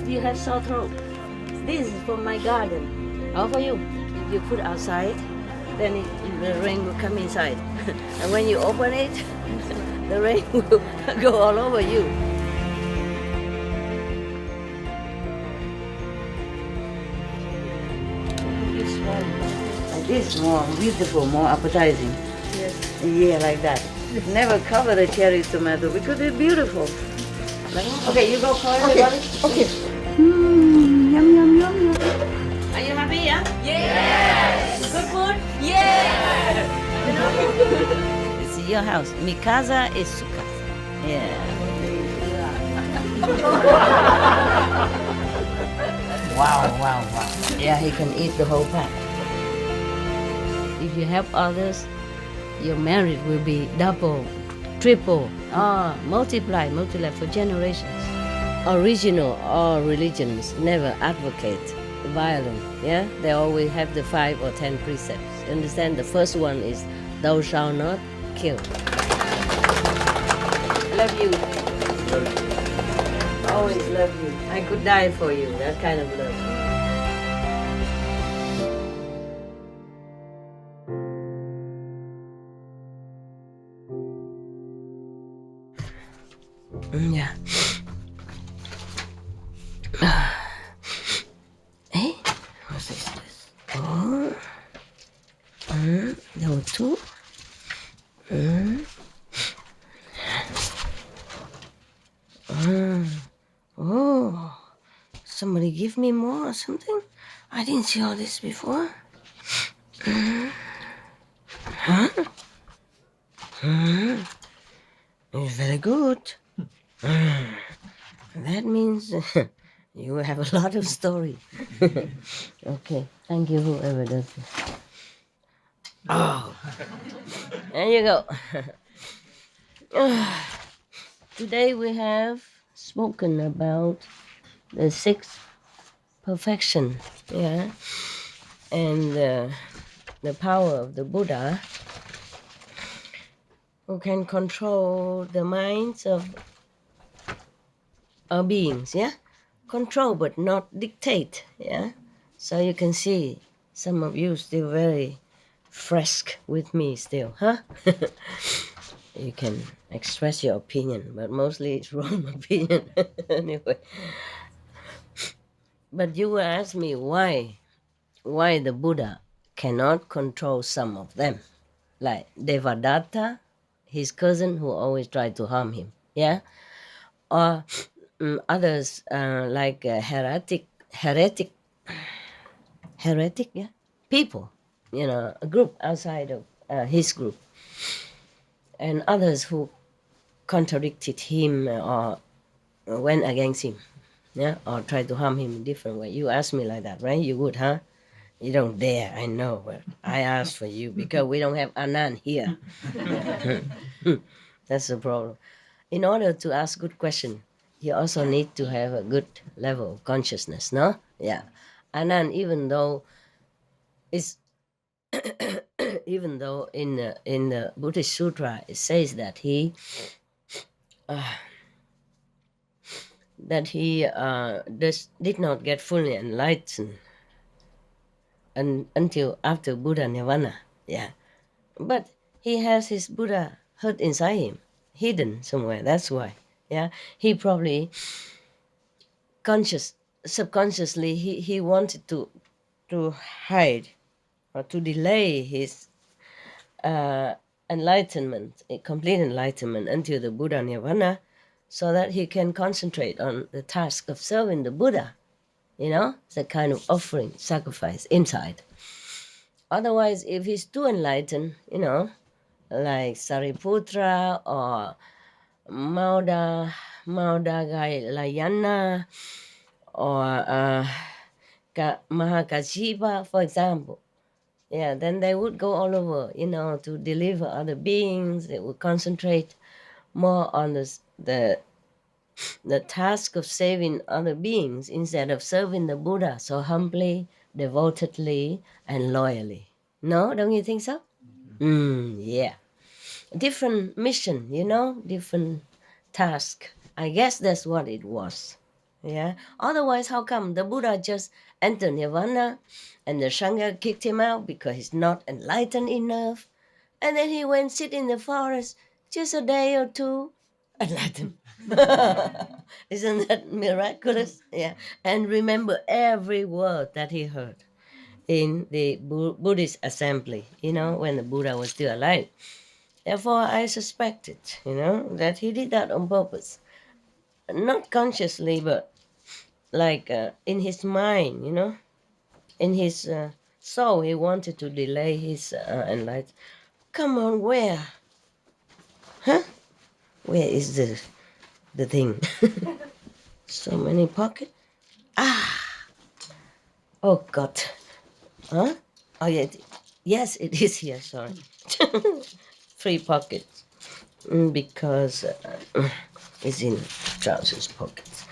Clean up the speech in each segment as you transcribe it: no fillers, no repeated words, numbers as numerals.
you have sore throat, this is from my garden. All for you. If you put outside, then the rain will come inside. And when you open it, the rain will go all over you. This one, like this, more beautiful, more appetizing. Yes. Yeah, like that. Never cover the cherry tomato because they're beautiful. Okay, you go for everybody. Okay. Yum, yum, yum, yum. Are you happy, yeah? Yes! Good food? Yes! It's your house. Mi casa is su casa. Yeah. Wow. Yeah, he can eat the whole pack. If you help others, your marriage will be double, triple, multiply for generations. Original all religions never advocate violence. Yeah, they always have the 5 or 10 precepts. Understand? The first one is thou shalt not kill. Love you. Always love you. I could die for you. That kind of love. Yeah. Hey, what's this? Oh. There were 2. Oh. Somebody give me more or something? I didn't see all this before. Huh? It's very good. That means you have a lot of story. Okay, thank you whoever does this. Oh, there you go. Today we have spoken about the 6th perfection, yeah, and the power of the Buddha, who can control the minds of our beings, yeah? Control but not dictate, yeah? So you can see some of you still very fresh with me still, huh? You can express your opinion, but mostly it's wrong opinion. Anyway. But you will ask me why the Buddha cannot control some of them. Like Devadatta, his cousin who always tried to harm him, yeah? Or others like heretic, yeah, people, a group outside of his group, and others who contradicted him or went against him, yeah, or tried to harm him in different way. You ask me like that, right? You would, huh? You don't dare, I know, but I asked for you because we don't have Anand here. That's the problem. In order to ask good question, you also need to have a good level of consciousness, no? Yeah. Anand, even though it's even though in the Buddhist Sutra it says that he did not get fully enlightened until after Buddha Nirvana, yeah. But he has his Buddha hurt inside him, hidden somewhere. That's why, yeah. He probably subconsciously he wanted to hide or to delay his enlightenment, complete enlightenment until the Buddha Nirvana, so that he can concentrate on the task of serving the Buddha. It's a kind of offering, sacrifice inside. Otherwise, if he's too enlightened, like Sariputra or Maudagalayana or Mahakashipa, for example, yeah, then they would go all over, to deliver other beings. They would concentrate more on the task of saving other beings instead of serving the Buddha so humbly, devotedly, and loyally. No, don't you think so? Yeah. Different mission, different task. I guess that's what it was. Yeah. Otherwise, how come the Buddha just entered nirvana and the Sangha kicked him out because he's not enlightened enough? And then he went sit in the forest just a day or two, enlightened. Isn't that miraculous? Yeah. And remember every word that he heard in the Buddhist assembly, when the Buddha was still alive. Therefore, I suspected, that he did that on purpose. Not consciously, but like in his mind, in his soul, he wanted to delay his enlightenment. Come on, where? Huh? Where is the thing? So many pockets. Oh God. Huh? Oh yeah. Yes, it is here. Sorry. 3 pockets. Because it's in trousers pockets.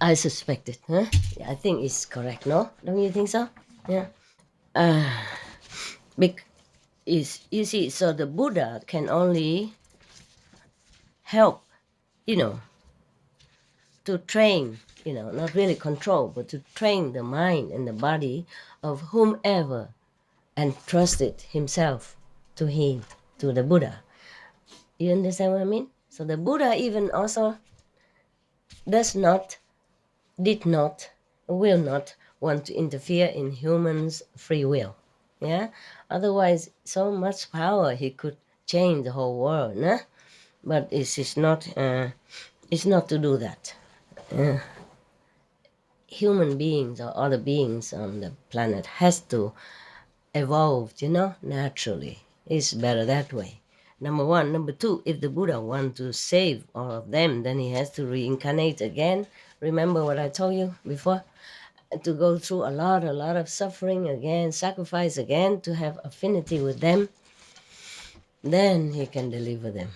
I suspected, huh? Yeah, I think it's correct, no? Don't you think so? Yeah. Uh, bec- you see, so the Buddha can only help, you know, to train, not really control, but to train the mind and the body of whomever entrusted himself to him, to the Buddha. You understand what I mean? So the Buddha even also does not, did not, will not want to interfere in humans' free will. Yeah? Otherwise, so much power he could change the whole world. Nah? But it's not to do that. Human beings or other beings on the planet has to evolve, naturally. It's better that way. Number one. Number two, if the Buddha wants to save all of them, then he has to reincarnate again. Remember what I told you before? To go through a lot of suffering again, sacrifice again, to have affinity with them, then he can deliver them.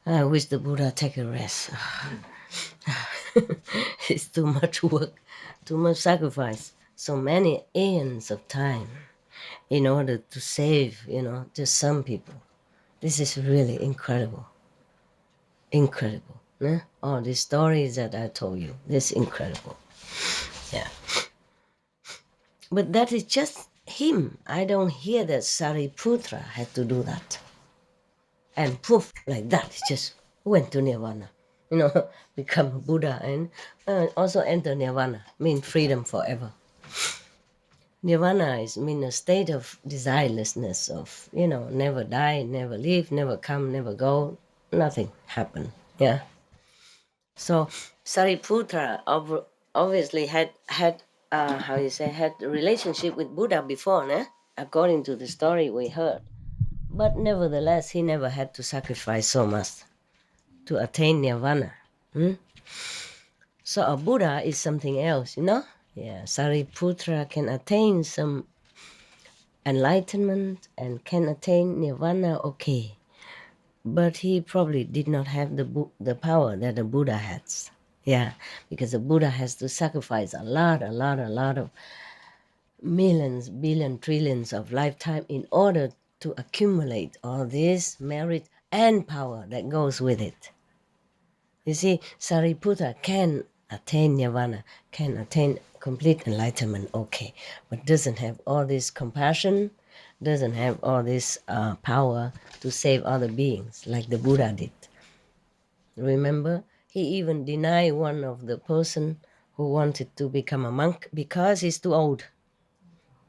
I wish the Buddha take a rest. It's too much work, too much sacrifice, so many aeons of time in order to save, just some people. This is really incredible. Incredible. Né? All these stories that I told you, this is incredible. Yeah. But that is just him. I don't hear that Sariputra had to do that. And poof, like that, he just went to Nirvana. Become a Buddha and also enter Nirvana, mean freedom forever. Nirvana is mean a state of desirelessness, of, never die, never leave, never come, never go, nothing happen. Yeah. So Sariputra obviously had how you say, had a relationship with Buddha before, né? According to the story we heard. But nevertheless, he never had to sacrifice so much to attain nirvana. So a Buddha is something else, Yeah, Sariputra can attain some enlightenment and can attain nirvana, okay. But he probably did not have the power that the Buddha has. Yeah, because the Buddha has to sacrifice a lot of millions, billion, trillions of lifetime in order to accumulate all this merit and power that goes with it. You see, Sariputta can attain nirvana, can attain complete enlightenment, okay, but doesn't have all this compassion, doesn't have all this power to save other beings like the Buddha did. Remember, he even denied one of the person who wanted to become a monk because he's too old.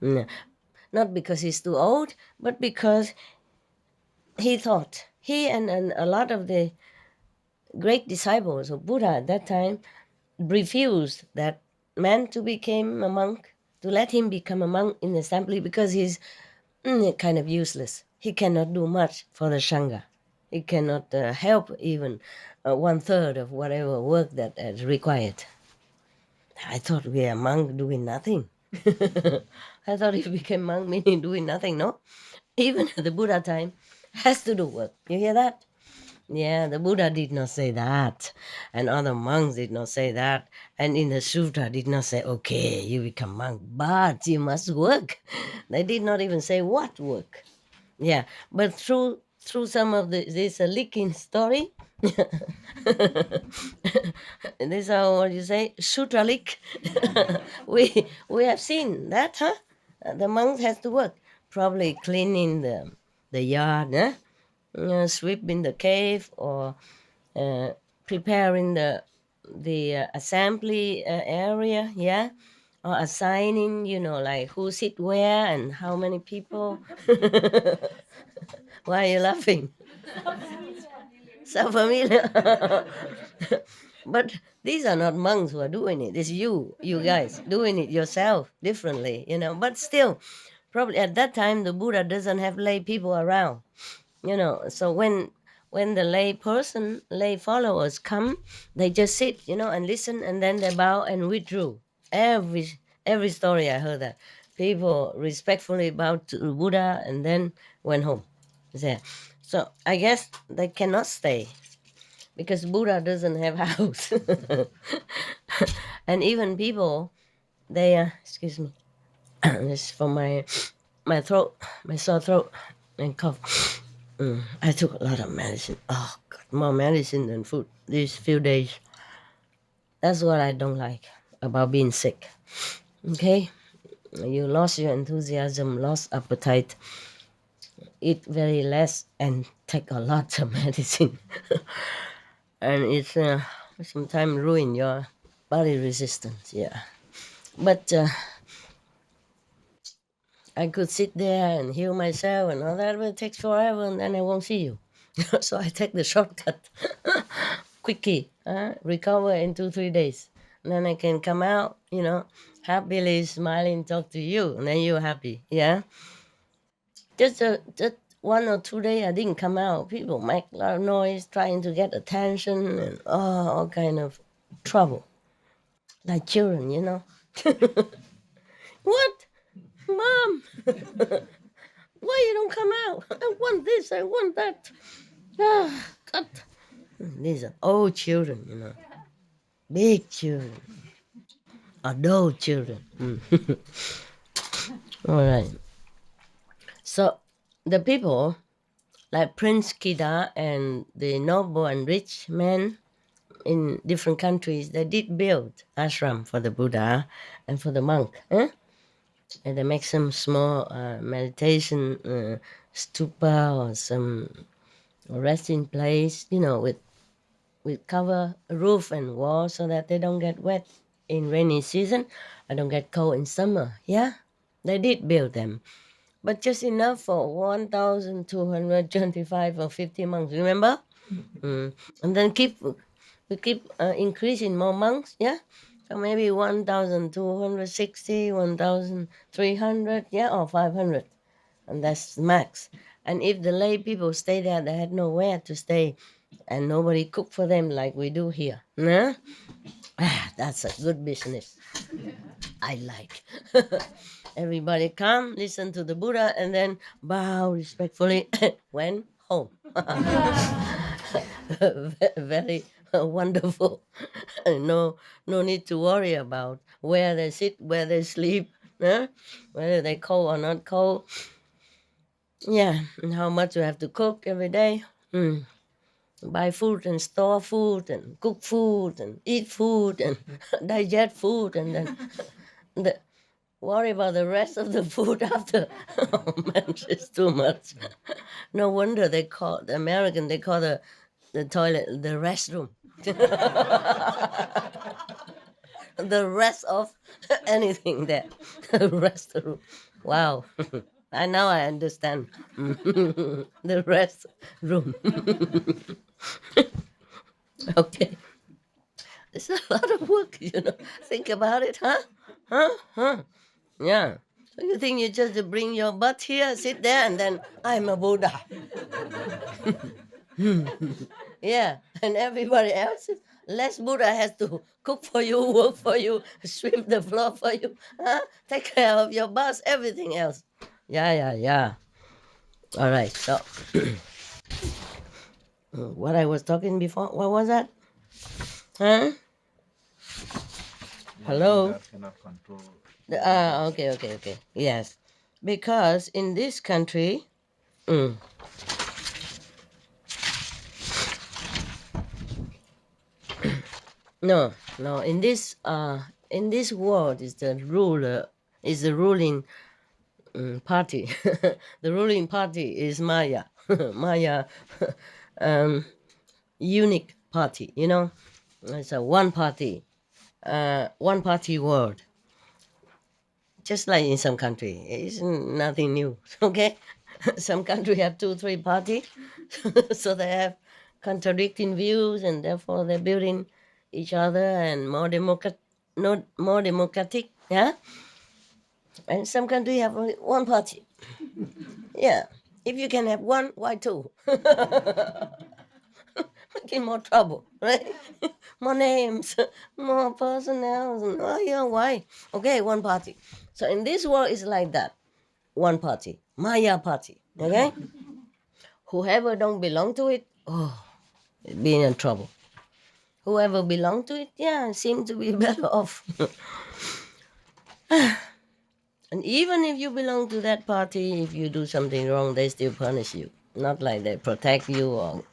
Not because he's too old, but because he thought, he and a lot of the great disciples of Buddha at that time refused that man to become a monk, to let him become a monk in the assembly, because he's kind of useless. He cannot do much for the Sangha. He cannot help even 1/3 of whatever work that is required. I thought we are monk doing nothing. I thought if we became monk meaning doing nothing, no? Even at the Buddha time, has to do work. You hear that? Yeah, the Buddha did not say that. And other monks did not say that. And in the sutra did not say, okay, you become monk, but you must work. They did not even say what work. Yeah, but through through some of this leaking story. This is what you say, sutra leak. we have seen that, huh? The monks has to work, probably cleaning the yard, sweeping the cave, or uh, preparing the assembly area, yeah, or assigning, like who sit where and how many people. Why are you laughing? So familiar. But these are not monks who are doing it. It's you guys doing it yourself differently, But still, probably at that time the Buddha doesn't have lay people around, So when the lay followers come, they just sit, and listen, and then they bow and withdrew. Every story I heard that people respectfully bowed to the Buddha and then went home. There. So I guess they cannot stay because Buddha doesn't have house. And even people, they excuse me, this is for my throat, my sore throat and cough. I took a lot of medicine. Oh God, more medicine than food these few days. That's what I don't like about being sick. Okay, you lost your enthusiasm, lost appetite, eat very less, and take a lot of medicine, and it's sometimes ruin your body resistance. Yeah, but I could sit there and heal myself and all that, but it takes forever, and then I won't see you. So I take the shortcut, quickie, recover in 2-3 days, and then I can come out, happily smiling, talk to you, and then you're happy. Yeah, just 1 or 2 days I didn't come out. People make a lot of noise, trying to get attention, and all kind of trouble, like children. What, mom? Why you don't come out? I want this, I want that. Ah, God. These are old children, big children, adult children. All right. So the people like Prince Kida and the noble and rich men in different countries, they did build ashram for the Buddha and for the monk. And they make some small meditation stupa or some resting place, with cover roof and wall so that they don't get wet in rainy season. I don't get cold in summer. Yeah, they did build them, but just enough for 1,225 or 50 monks. Remember, and then we keep increasing more monks. Yeah, so maybe 1,260, 1,300. Yeah, or 500, and that's the max. And if the lay people stay there, they had nowhere to stay, and nobody cook for them like we do here. Nah? That's a good business. I like. Everybody come, listen to the Buddha, and then bow respectfully, went home. Very wonderful. No need to worry about where they sit, where they sleep, whether they cold or not cold. Yeah, and how much you have to cook every day. Buy food and store food and cook food and eat food and digest food, and then worry about the rest of the food after. Oh man, it's too much. No wonder they call the American, they call the toilet the restroom. The rest of anything there. The rest of, wow. I now I understand. The rest room. Okay. It's a lot of work, Think about it, huh? Huh? Yeah. So you think you just bring your butt here, sit there, and then I'm a Buddha. Yeah, and everybody else, less Buddha has to cook for you, work for you, sweep the floor for you, take care of your bus, everything else. Yeah. All right, so what I was talking before, what was that? Huh? Hello? Cannot control. Okay. Yes. Because in this country, No, no. In this world, is the ruling party. The ruling party is Maya, Maya, um, unique party. It's a one party world. Just like in some country, it's nothing new. Okay, some country have two, three party, so they have contradicting views, and therefore they're building each other and not more democratic. Yeah, and some country have only one party. Yeah, if you can have one, why two? Making more trouble, right? More names, more personnel. Oh yeah, why? Okay, one party. So in this world, it's like that. One party, Maya party. Okay, whoever don't belong to it, oh, being in trouble. Whoever belong to it, yeah, seem to be better off. And even if you belong to that party, if you do something wrong, they still punish you. Not like they protect you or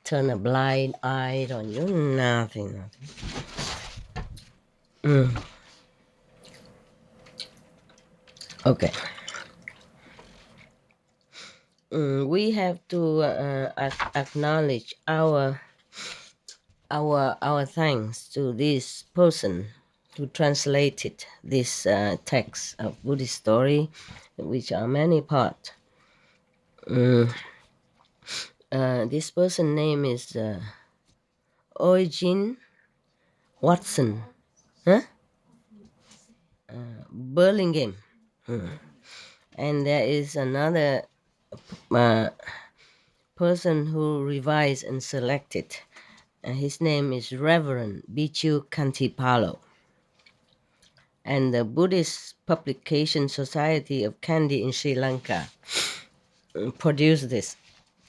turn a blind eye on you. Nothing, nothing. Okay. We have to acknowledge our thanks to this person who translated this text of Buddhist story, which are many parts. This person name is Eugene Watson, huh? Burlingame. And there is another uh, person who revised and selected. His name is Reverend Bichu Kantipalo. And the Buddhist Publication Society of Kandy in Sri Lanka produced this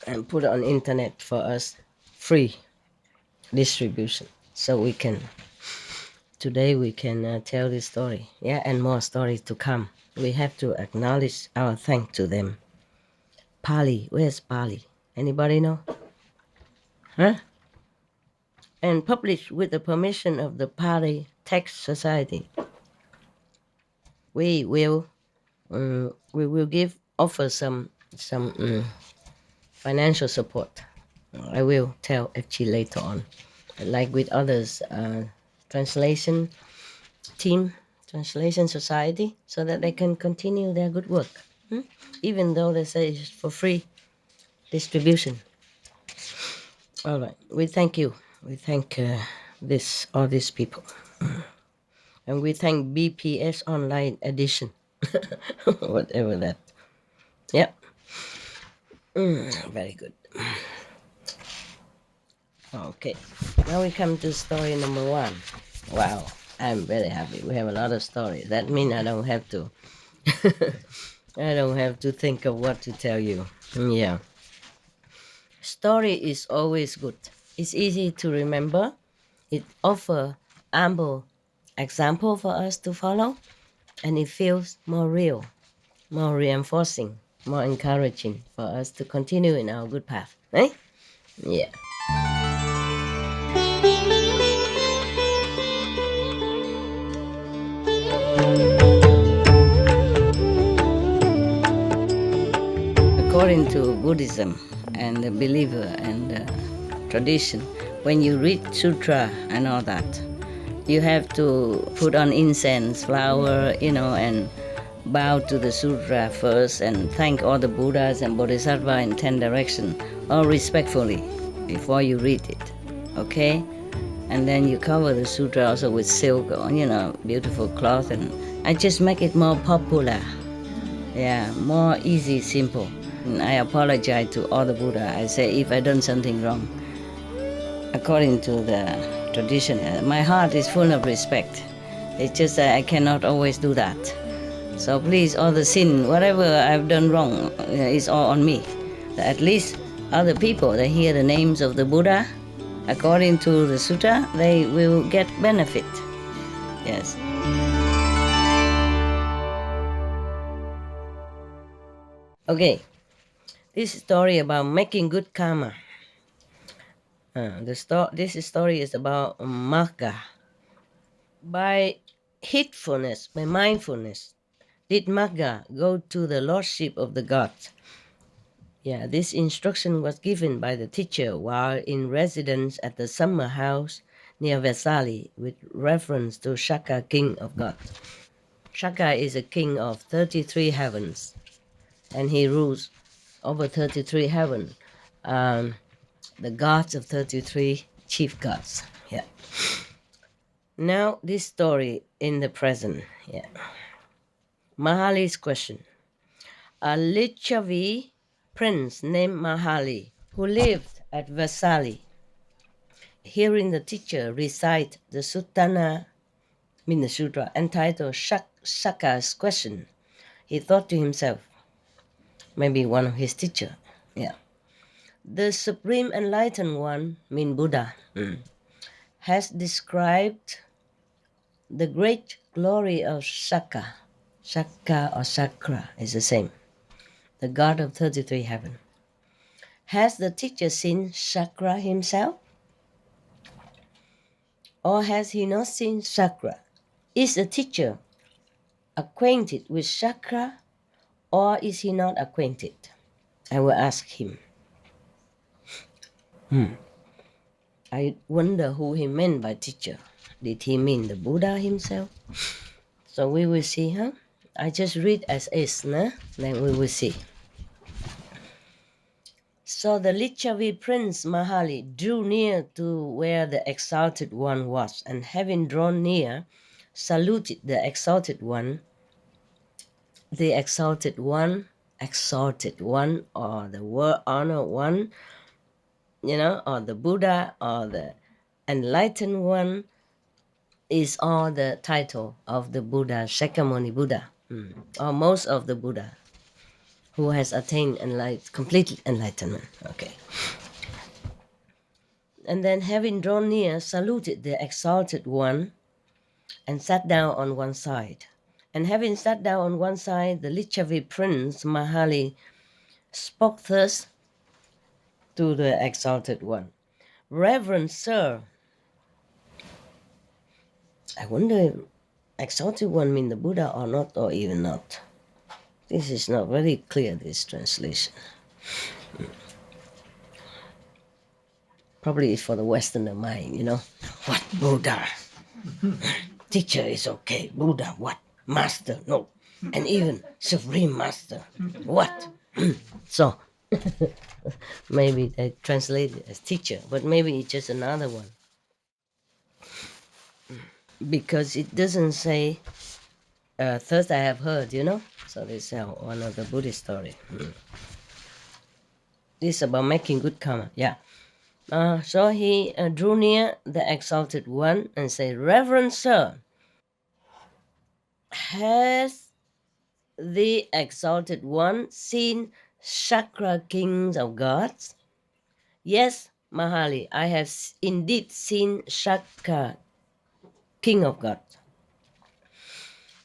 and put it on internet for us, free distribution. So today we can tell this story, yeah, and more stories to come. We have to acknowledge our thanks to them. Pali, where's Pali? Anybody know? Huh? And published with the permission of the Pali Text Society. We will offer some financial support. I will tell actually later on, like with others, translation team, translation society, so that they can continue their good work, even though they say it's for free distribution. All right, we thank you. We thank all these people, and we thank BPS Online Edition, whatever that. Yep. Very good. Okay, now we come to story number 1. Wow, I'm very happy. We have a lot of stories. That means I don't have to. I don't have to think of what to tell you. Yeah. Story is always good. It's easy to remember. It offers ample example for us to follow, and it feels more real, more reinforcing, more encouraging for us to continue in our good path. Right? Yeah. According to Buddhism and the believer and the tradition, when you read sutra and all that, you have to put on incense, flower, and bow to the sutra first and thank all the Buddhas and Bodhisattva in 10 directions, all respectfully, before you read it, okay? And then you cover the sutra also with silk or, beautiful cloth, and I just make it more popular. Yeah, more easy, simple. And I apologize to all the Buddha. I say if I done something wrong, according to the tradition, my heart is full of respect. It's just that I cannot always do that. So please, all the sin, whatever I've done wrong, is all on me. At least other people, they hear the names of the Buddha, according to the sutta, they will get benefit. Yes. Okay, this story about making good karma. This story is about MAGHA. By heedfulness, by mindfulness, did MAGHA go to the lordship of the gods. Yeah, this instruction was given by the teacher while in residence at the summer house near Versailles with reference to Shaka, king of gods. Shaka is a king of 33 heavens, and he rules over 33 heaven, the gods of 33 chief gods. Yeah. Now this story in the present. Yeah. Mahali's question. A Lichavi prince named Mahali who lived at Versailles, hearing the teacher recite the the sutra entitled Shaka's question, he thought to himself, maybe one of his teacher, yeah. The Supreme Enlightened One, Buddha, has described the great glory of Shaka. Shaka or Chakra is the same. The god of 33 heaven. Has the teacher seen Chakra himself? Or has he not seen Chakra? Is the teacher acquainted with Chakra, or is he not acquainted? I will ask him. I wonder who he meant by teacher. Did he mean the Buddha himself? So we will see, huh? I just read as is, nah? Then we will see. So the Lichavi prince Mahali drew near to where the exalted one was, and having drawn near, saluted the exalted one, or the word honored one, or the Buddha, or the enlightened one, is all the title of the Buddha, Shakyamuni Buddha, or most of the Buddha who has attained complete enlightenment. Okay. And then having drawn near, saluted the exalted one and sat down on one side. And having sat down on one side, the Lichavi prince Mahali spoke thus to the exalted one. Reverend sir, I wonder if exalted one mean the Buddha or not, or even not. This is not very clear, this translation. Probably it's for the Westerner mind, What Buddha? Teacher is okay. Buddha, what? Master, no. And even Supreme Master, what? So, maybe they translate it as teacher, but maybe it's just another one. Because it doesn't say, first I have heard, So this is one of the Buddhist story. This is about making good karma, yeah. So he drew near the exalted one and said, Reverend sir, has the exalted one seen Chakra kings of gods? Yes, Mahali, I have indeed seen Chakra king of gods.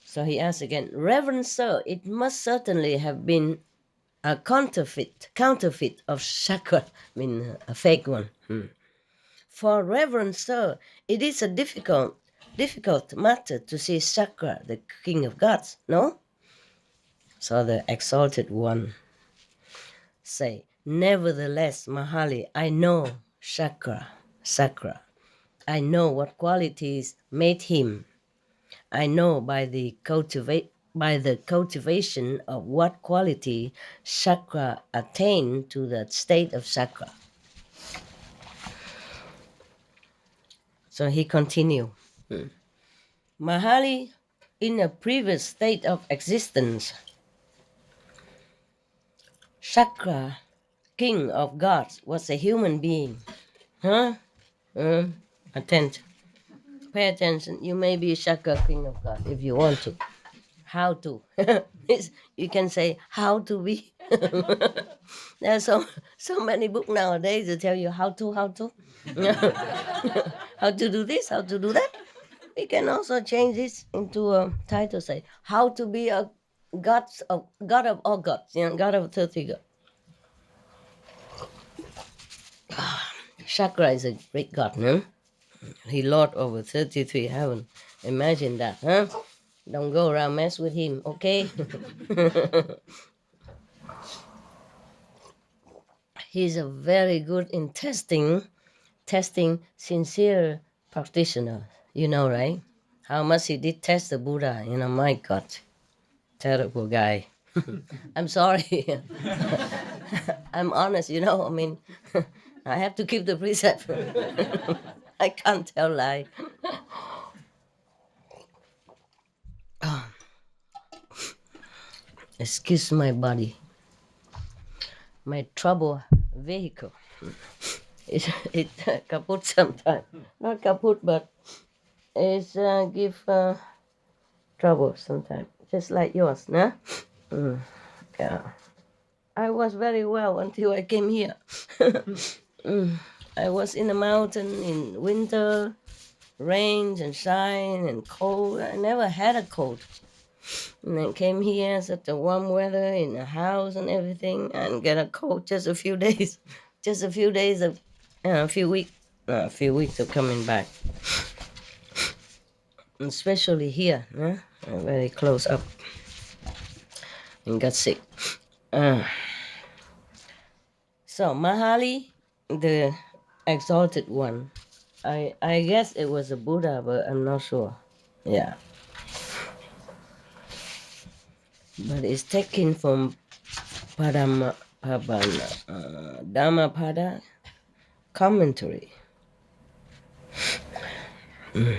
So he asked again, Reverend sir, it must certainly have been a counterfeit of Chakra, a fake one. For Reverend sir, it is a difficult matter to see Chakra, the king of gods, no? So the exalted one say, nevertheless, Mahali, I know Chakra. I know what qualities made him. I know by the cultivation of what quality Chakra attained to the state of Chakra. So he continued. Mahali, in a previous state of existence, Chakra, king of gods, was a human being. Attention. Pay attention. You may be Chakra, king of God, if you want to. How to? You can say how to be. There are so many books nowadays to tell you how to. How to do this, how to do that. We can also change this into a title, say how to be a God of all gods, God of 30 gods. Chakra is a great god, no? He lord over 33 heaven. Imagine that, huh? Don't go around mess with him, okay? He's a very good in testing sincere practitioner. You know, right? How much he did test the Buddha. My God, terrible guy. I'm sorry. I'm honest, I mean, I have to keep the precept. I can't tell lie. Excuse my body. My trouble vehicle. It kaput sometimes. Not kaput, but it's give trouble sometimes. Just like yours, nah? Yeah. I was very well until I came here. I was in the mountain in winter, rain and shine and cold. I never had a cold. And then came here, such a warm weather in the house and everything, and get a cold just a few days. Just a few days of, a few weeks of coming back. And especially here, very close up, and got sick. So Mahali, the exalted one, I guess it was a Buddha, but I'm not sure. Yeah. But it's taken from Dhammapada commentary. And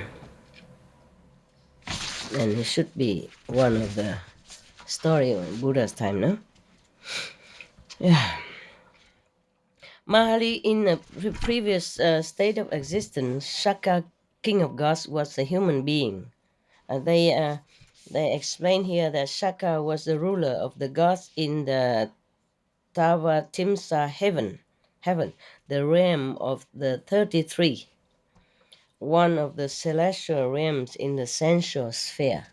it should be one of the story in Buddha's time, no? Yeah. Mahali, in a previous state of existence, Shaka, king of gods, was a human being. They explain here that Shaka was the ruler of the gods in the Tavatimsa heaven, the realm of the 33, one of the celestial realms in the sensual sphere.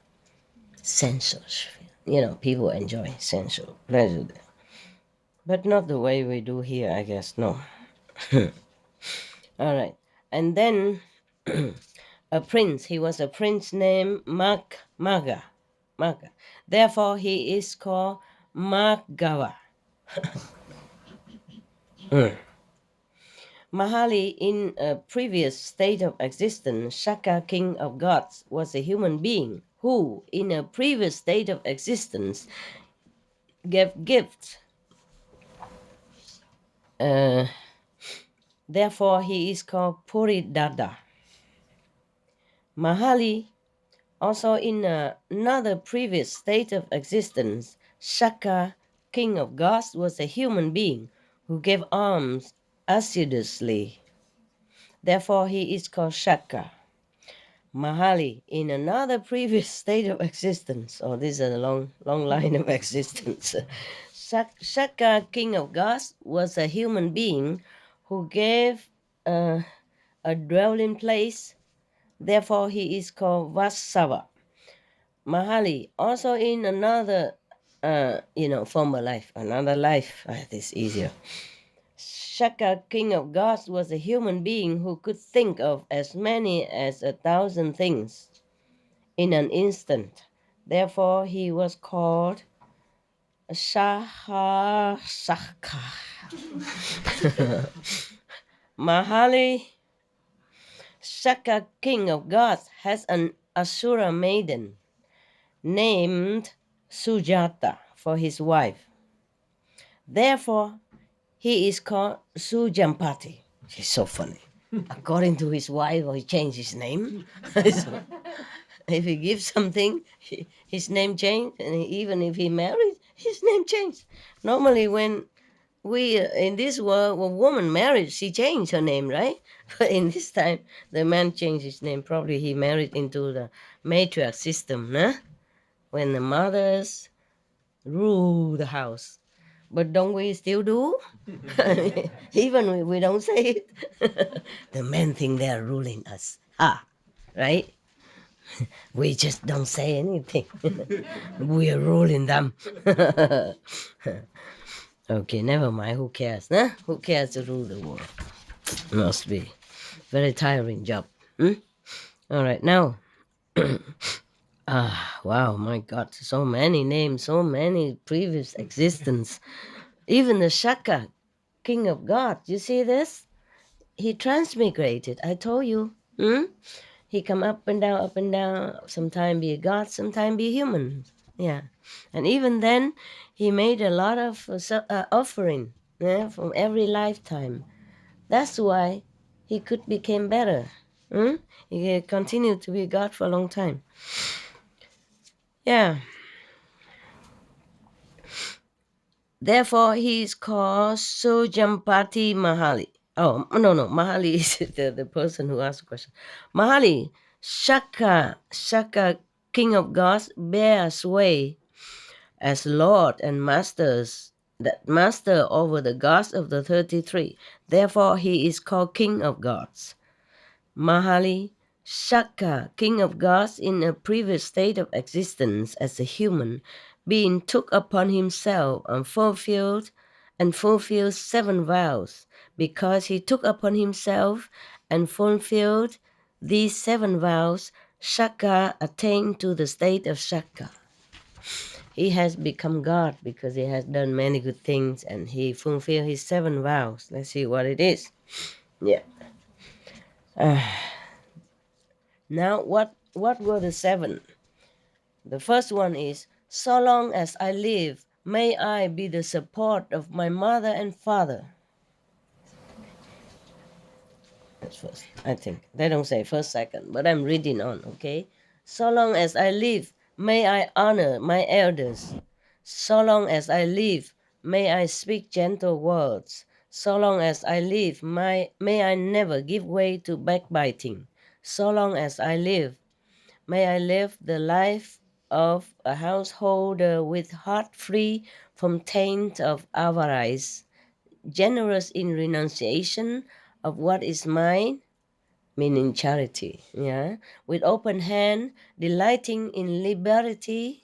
Sensual sphere. People enjoy sensual pleasure there. But not the way we do here, I guess, no. All right. And then a prince, he was a prince named MAGHA. Therefore, he is called MAGHA. Mahali, in a previous state of existence, Shaka, king of gods, was a human being who, in a previous state of existence, gave gifts. Therefore, he is called Puridada. Mahali, also in another previous state of existence, Shaka, king of gods, was a human being who gave alms assiduously. Therefore, he is called Shaka. Mahali, in another previous state of existence, this is a long line of existence. Shaka, king of gods, was a human being who gave a dwelling place. Therefore, he is called Vasava. Mahali, also in another, former life, another life. This is easier. Shaka, king of gods, was a human being who could think of as many as 1,000 things in an instant. Therefore, he was called Shahasaka. Mahali, Shaka, king of gods, has an Asura maiden named Sujata for his wife. Therefore, he is called Sujampati. He's so funny. According to his wife, he changed his name. So, if he gives something, his name changed, and even if he married, his name changed. Normally, when we in this world, when a woman married, she changed her name, right? But in this time, the man changed his name. Probably he married into the matriarch system, nah? When the mothers rule the house. But don't we still do? Even we don't say it. The men think they're ruling us. Right? We just don't say anything. We are ruling them. Okay, never mind. Who cares? Huh? Who cares to rule the world? Must be very tiring job. All right, now. Wow, my God, so many names, so many previous existence. Even the Shaka, king of God, you see this? He transmigrated, I told you. He come up and down, sometime be a god, sometime be human. Yeah. And even then, he made a lot of offering, from every lifetime. That's why he could become better. He continued to be God for a long time. Yeah. Therefore, he is called Sujampati Mahali. Oh, no. Mahali is the person who asked the question. Mahali, Shaka, king of gods, bear sway as Lord and master over the gods of the 33. Therefore, he is called king of gods. Mahali, Shaka, king of gods in a previous state of existence as a human, being took upon himself and fulfilled 7 vows. Because he took upon himself and fulfilled these 7 vows, Shaka attained to the state of Shaka. He has become God because he has done many good things and he fulfilled his 7 vows. Let's see what it is. Yeah. Now, what were the 7? The first one is, so long as I live, may I be the support of my mother and father. That's first, I think. They don't say first, second, but I'm reading on, okay? So long as I live, may I honor my elders. So long as I live, may I speak gentle words. So long as I live, may I never give way to backbiting. So long as I live, may I live the life of a householder with heart free from taint of avarice, generous in renunciation of what is mine, meaning charity, yeah, with open hand, delighting in liberty,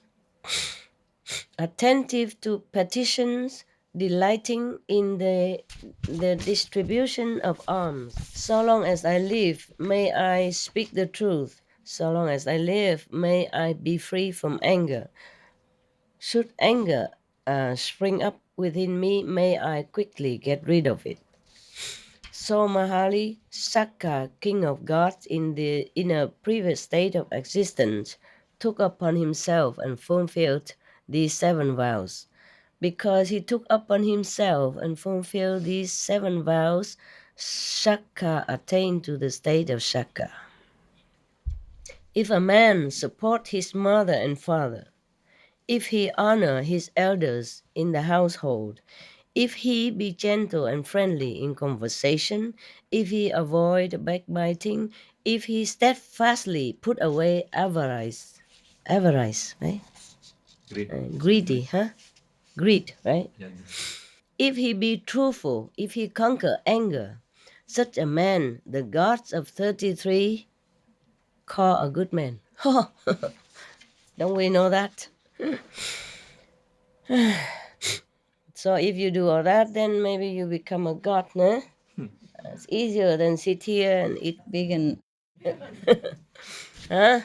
attentive to petitions, delighting in the distribution of alms. So long as I live, may I speak the truth. So long as I live, may I be free from anger. Should anger spring up within me, may I quickly get rid of it. So Mahali, Shaka, king of gods in a previous state of existence, took upon himself and fulfilled these 7 vows. Because he took upon himself and fulfilled these 7 vows, Shaka attained to the state of Shaka. If a man support his mother and father, if he honor his elders in the household, if he be gentle and friendly in conversation, if he avoid backbiting, if he steadfastly put away avarice, right? Greedy, huh? Greed, right? Yeah. If he be truthful, if he conquer anger, such a man the gods of 33 call a good man. Don't we know that? So if you do all that, then maybe you become a god, no? It's easier than sit here and eat big and... Huh?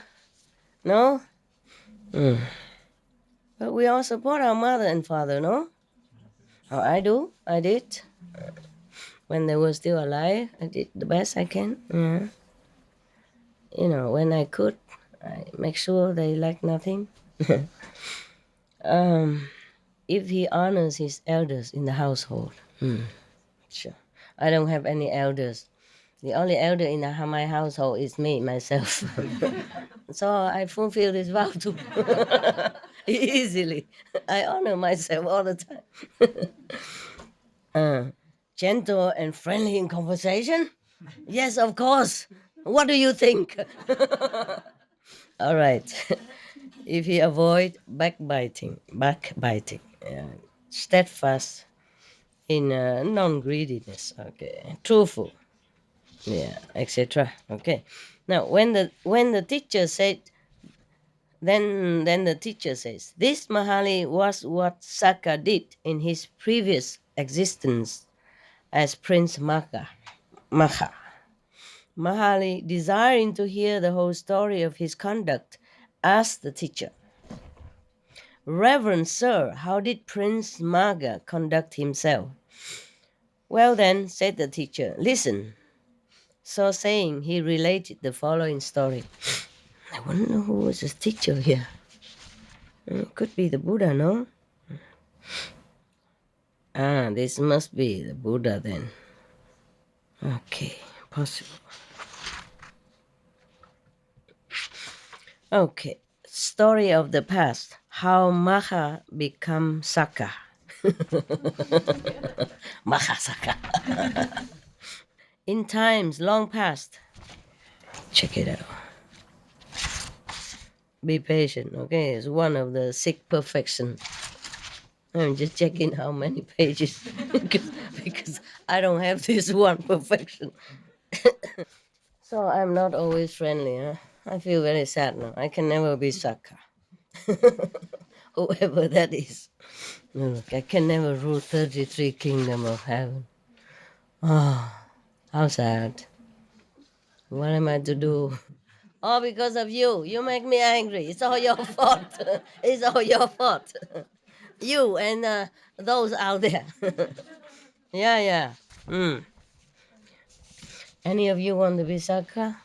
No? But we all support our mother and father, no? Oh, I did. When they were still alive, I did the best I can. Yeah. You know, when I could, I make sure they lack nothing. If he honors his elders in the household. Sure. I don't have any elders. The only elder in my household is me, myself. So I fulfill this vow too easily. I honor myself all the time. Gentle and friendly in conversation? Yes, of course. What do you think? All right. If he avoid backbiting, steadfast in non-greediness, okay, truthful, yeah, etc. Okay. Now, when the teacher said, then the teacher says, this Mahali was what Saka did in his previous existence as Prince Magha. MAGHA. Mahali, desiring to hear the whole story of his conduct, asked the teacher, "Reverend sir, how did Prince MAGHA conduct himself?" "Well then," said the teacher, "listen." So saying, he related the following story. I wonder who was his teacher here. Could be the Buddha, no? This must be the Buddha then. Okay, possible. Okay, story of the past. How MAGHA become Saka. MAGHA Saka. In times long past. Check it out. Be patient, okay? It's one of the six perfection. I'm just checking how many pages because I don't have this one perfection. So I'm not always friendly. Huh? I feel very sad now. I can never be Saka. Whoever that is. Look, I can never rule 33 kingdom of heaven. Oh, how sad. What am I to do? All because of you. You make me angry. It's all your fault. It's all your fault. You and those out there. Yeah. Any of you want to be Saka?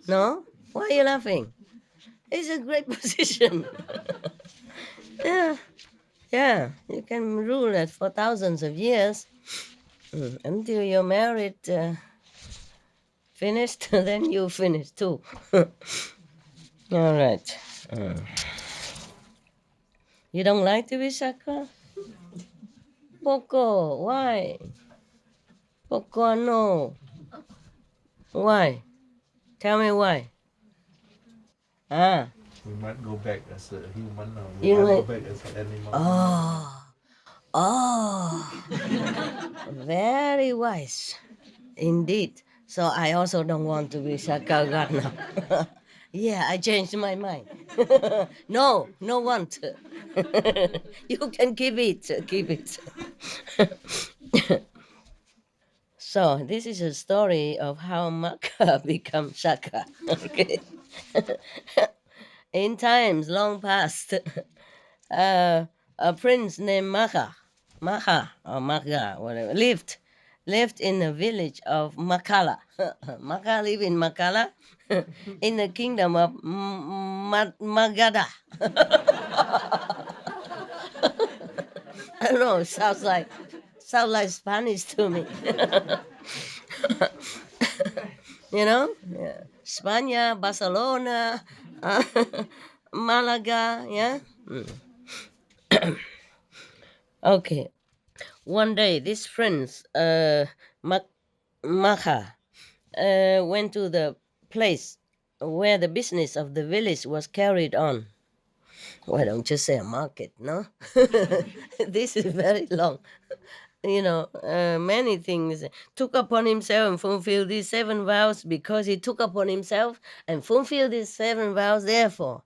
No? Why are you laughing? It's a great position. Yeah. You can rule it for thousands of years until you're married. Finished, then you finish too. All right. You don't like to be Saka? Poco, why? Poco, no. Why? Tell me why. We might go back as a human or we You might go like- back as an animal. Oh, very wise. Indeed. So I also don't want to be Saka God now. Yeah, I changed my mind. No want. You can keep it. So this is a story of how MAGHA become Saka. Okay. In times long past, a prince named MAGHA or MAGHA, whatever, lived in the village of Makala. MAGHA lived in Makala, in the kingdom of Magadha. I don't know. Sounds like Spanish to me. You know, yeah. España, Barcelona, Malaga. Yeah. Okay. One day, this prince, MAGHA, went to the place where the business of the village was carried on. Why don't you say a market, no? This is very long. Many things. Took upon himself and fulfilled these 7 vows because he took upon himself and fulfilled these 7 vows, therefore.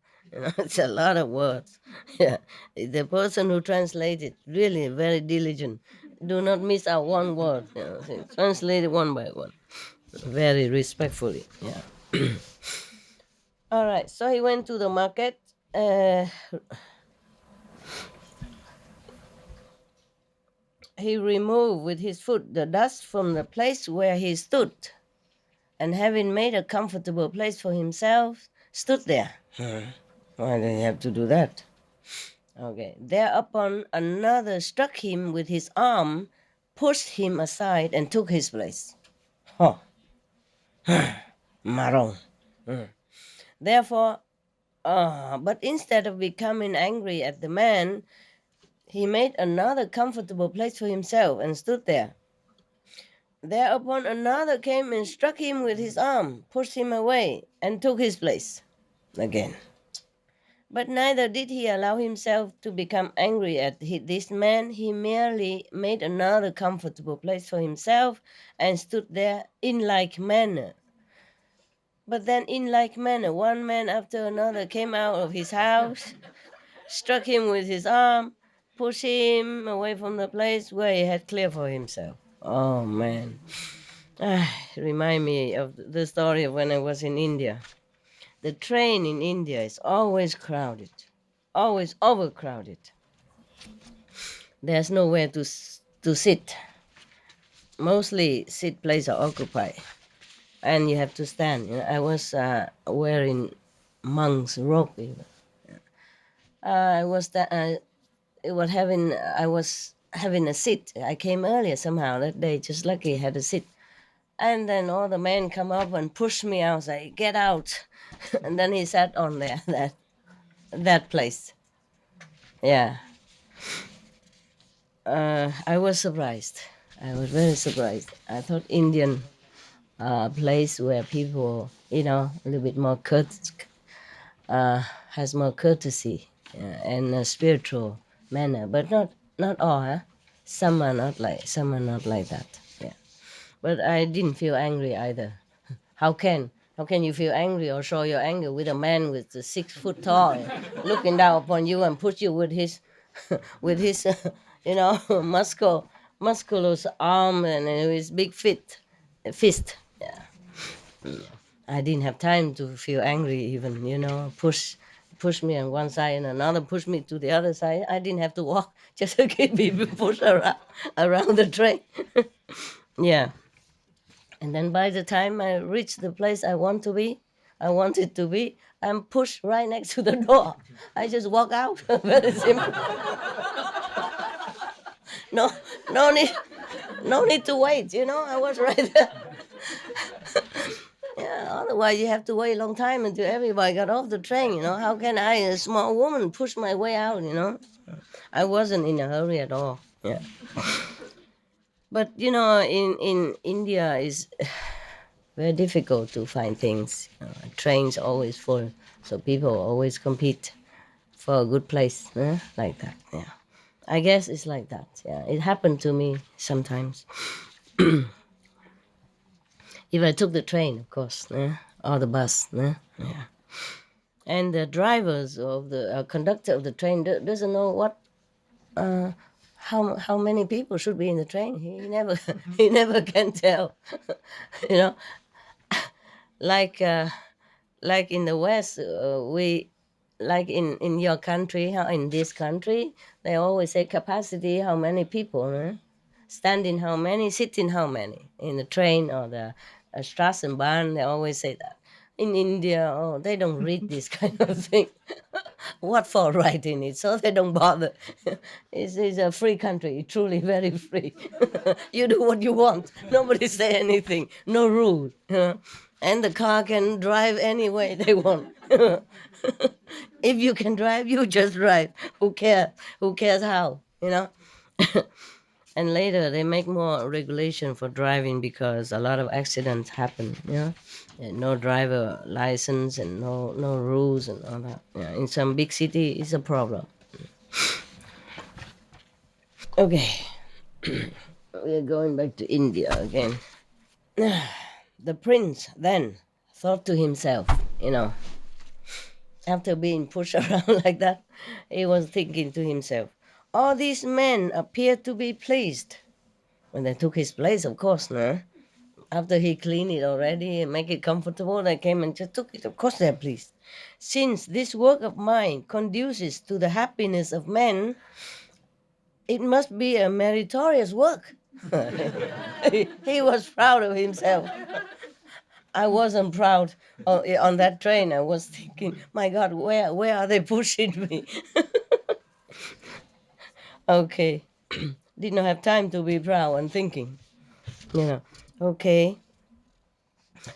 It's a lot of words. Yeah. The person who translated, really very diligent. Do not miss out one word. Translate it one by one. Very respectfully. Yeah. All right. So he went to the market. He removed with his foot the dust from the place where he stood, and having made a comfortable place for himself, stood there. Why did he have to do that? Okay. Thereupon another struck him with his arm, pushed him aside, and took his place. Marong. Therefore, but instead of becoming angry at the man, he made another comfortable place for himself and stood there. Thereupon another came and struck him with his arm, pushed him away, and took his place again. But neither did he allow himself to become angry at this man. He merely made another comfortable place for himself and stood there in like manner. But then in like manner, one man after another came out of his house, struck him with his arm, pushed him away from the place where he had cleared for himself. Oh man. Remind me of the story of when I was in India. The train in India is always crowded, always overcrowded. There's nowhere to sit. Mostly seat places are occupied, and you have to stand. I was wearing monk's robe. Even. I was it was having. I was having a seat. I came earlier somehow that day. Just lucky had a seat. And then all the men come up and push me out. Say, "Get out!" And then he sat on there that place. Yeah, I was surprised. I was very surprised. I thought Indian place where people, a little bit more has more courtesy and a spiritual manner, but not all. Huh? Some are not like that. Yeah, but I didn't feel angry either. How can how can you feel angry or show your anger with a man with the 6 foot tall looking down upon you and push you with his with his musculous arm and his big fist. Yeah. I didn't have time to feel angry even, push me on one side and another push me to the other side. I didn't have to walk, just to keep me pushed around the train. Yeah. And then by the time I reached the place I wanted to be, I'm pushed right next to the door. I just walk out. Very simple. No, no need, no need to wait. I was right there. Yeah. Otherwise, you have to wait a long time until everybody got off the train. How can I, a small woman, push my way out? I wasn't in a hurry at all. Yeah. But in India is very difficult to find things. Trains always full, so people always compete for a good place, like that. Yeah, I guess it's like that. Yeah, it happened to me sometimes. If I took the train, of course, or the bus, yeah. And the drivers of the conductor of the train doesn't know uh, how many people should be in the train. He never he never can tell. you know, like. Like in the West, we like in your country, how in this country, they always say capacity, how many people, standing how many, sitting how many in the train or the Straßenbahn. They always say that. In India, oh, they don't read this kind of thing. What for writing it? So they don't bother. It's a free country, truly very free. You do what you want. Nobody say anything. No rule. And the car can drive any way they want. If you can drive, you just drive. Who cares? Who cares how? And later they make more regulation for driving because a lot of accidents happen. And no driver license and no rules and all that. Yeah, in some big city, it's a problem. Okay, we are going back to India again. The prince then thought to himself, after being pushed around like that, he was thinking to himself, all these men appear to be pleased. When they took his place, of course, no? After he cleaned it already and make it comfortable, they came and just took it. Of course they're pleased. Since this work of mine conduces to the happiness of men, it must be a meritorious work. He was proud of himself. I wasn't proud on that train. I was thinking, my God, where are they pushing me? Okay. Did not have time to be proud and thinking. Okay.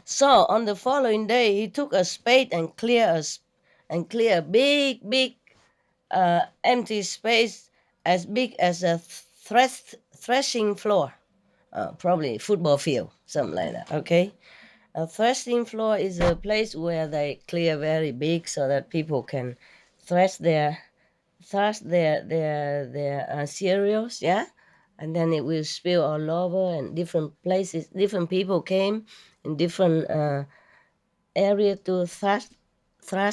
So on the following day, he took a spade and clear a big empty space as big as a threshing floor, probably football field, something like that. Okay. A threshing floor is a place where they clear very big so that people can thresh their cereals, yeah, and then it will spill all over, and different places, different people came in different area to thrash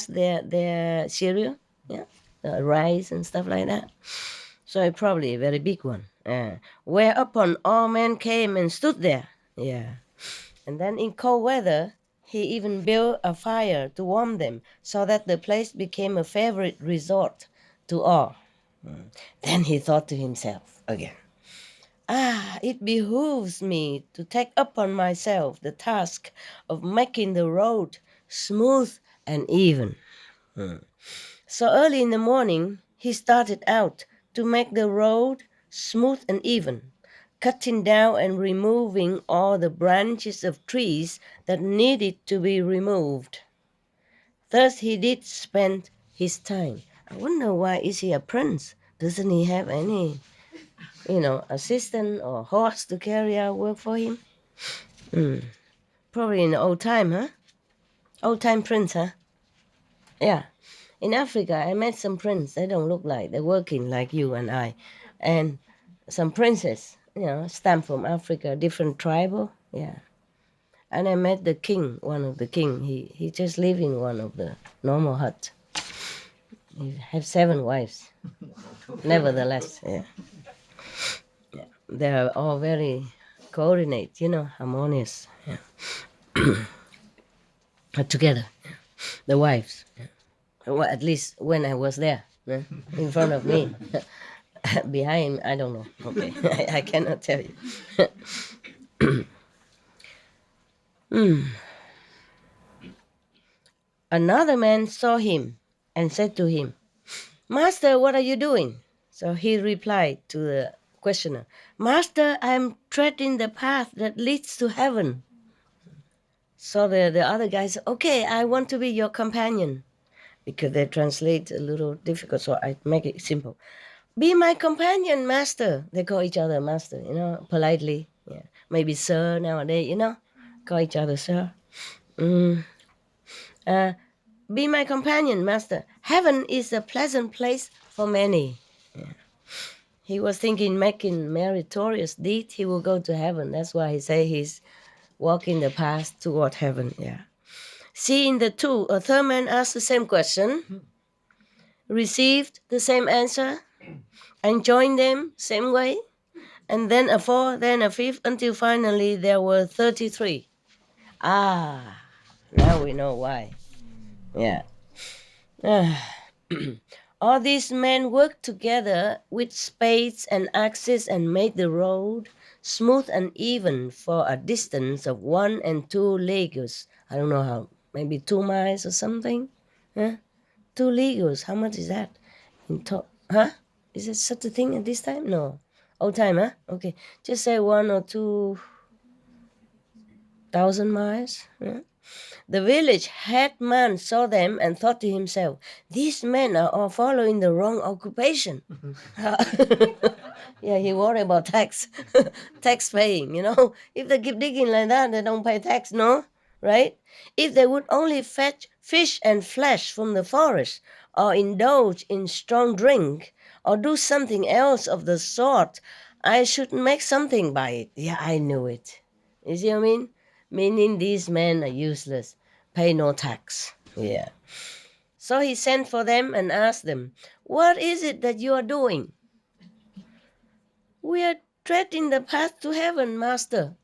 their cereal, yeah, rice and stuff like that. So probably a very big one. Whereupon all men came and stood there. Yeah. And then in cold weather, he even built a fire to warm them, so that the place became a favorite resort to all. Then he thought to himself again, it behooves me to take upon myself the task of making the road smooth and even. So early in the morning, he started out to make the road smooth and even, cutting down and removing all the branches of trees that needed to be removed. Thus he did spend his time. I wonder, why is he a prince? Doesn't he have any, assistant or horse to carry out work for him? Probably in the old time, huh? Old time prince, huh? Yeah. In Africa, I met some prince. They don't look like they're working like you and I. And some princess, stamp from Africa, different tribal. Yeah. And I met the king, one of the king. He just live in one of the normal hut. He have 7 wives. Nevertheless, yeah. They are all very coordinate, harmonious. Yeah. Together, the wives. Yeah. Well, at least when I was there, in front of me. Behind, I don't know. Okay, I cannot tell you. Another man saw him and said to him, "Master, what are you doing?" So he replied to the questioner, "Master, I am treading the path that leads to heaven." So the other guy said, "Okay, I want to be your companion." Because they translate a little difficult, so I make it simple. "Be my companion, master." They call each other master, politely. Yeah. Maybe sir nowadays, call each other sir. Be my companion, master. Heaven is a pleasant place for many. Yeah. He was thinking, making meritorious deed, he will go to heaven. That's why he say he's walking the path toward heaven. Yeah. Seeing the two, a third man asked the same question, received the same answer, and joined them same way. And then a fourth, then a fifth, until finally there were 33. Now we know why. Yeah. All these men worked together with spades and axes and made the road smooth and even for a distance of 1 and 2 leagues. I don't know how, maybe 2 miles or something. Huh? 2 leagues, how much is that? Huh? Is it such a thing at this time? No. Old time, huh? Okay. Just say 1 or 2,000 miles. Huh? The village headman saw them and thought to himself, "These men are all following the wrong occupation." Yeah, he worried about tax, tax paying, If they keep digging like that, they don't pay tax, no? Right? If they would only fetch fish and flesh from the forest, or indulge in strong drink, or do something else of the sort, I should make something by it. Yeah, I knew it. You see what I mean? Meaning these men are useless, pay no tax. Yeah. So he sent for them and asked them, "What is it that you are doing?" "We are treading the path to heaven, master."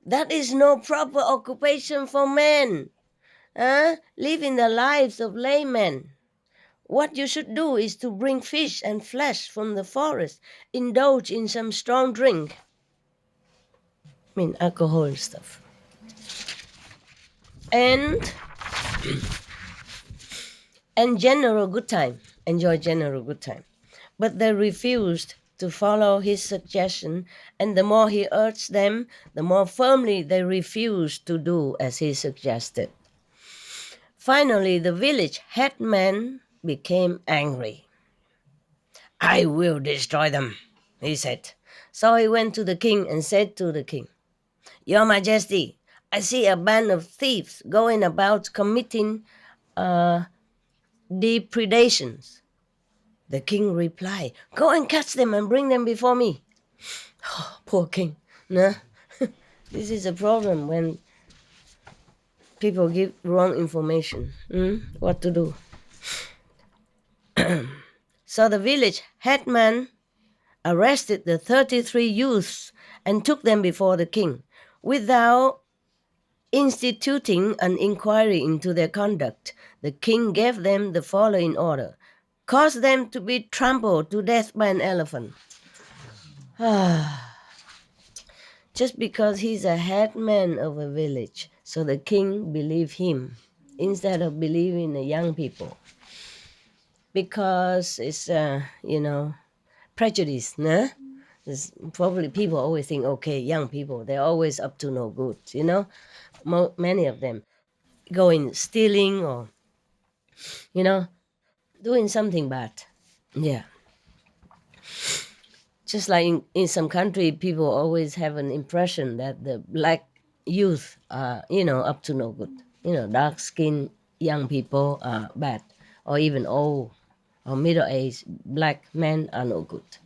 "That is no proper occupation for men, living the lives of laymen. What you should do is to bring fish and flesh from the forest, indulge in some strong drink. I mean, alcohol and stuff. And general good time. Enjoy general good time." But they refused to follow his suggestion, and the more he urged them, the more firmly they refused to do as he suggested. Finally, the village headman became angry. "I will destroy them," he said. So he went to the king and said to the king, "Your Majesty, I see a band of thieves going about committing depredations." The king replied, "Go and catch them and bring them before me." Oh, poor king. No? This is a problem when people give wrong information. What to do? So the village headman arrested the 33 youths and took them before the king without instituting an inquiry into their conduct. The king gave them the following order: cause them to be trampled to death by an elephant. Just because he's a headman of a village, so the king believed him instead of believing the young people. Because it's, prejudice, no? It's probably people always think, okay, young people, they're always up to no good, many of them going stealing or, doing something bad. Yeah. Just like in some country, people always have an impression that the black youth are, up to no good. Dark-skinned young people are bad, or even old or middle-aged black men are no good.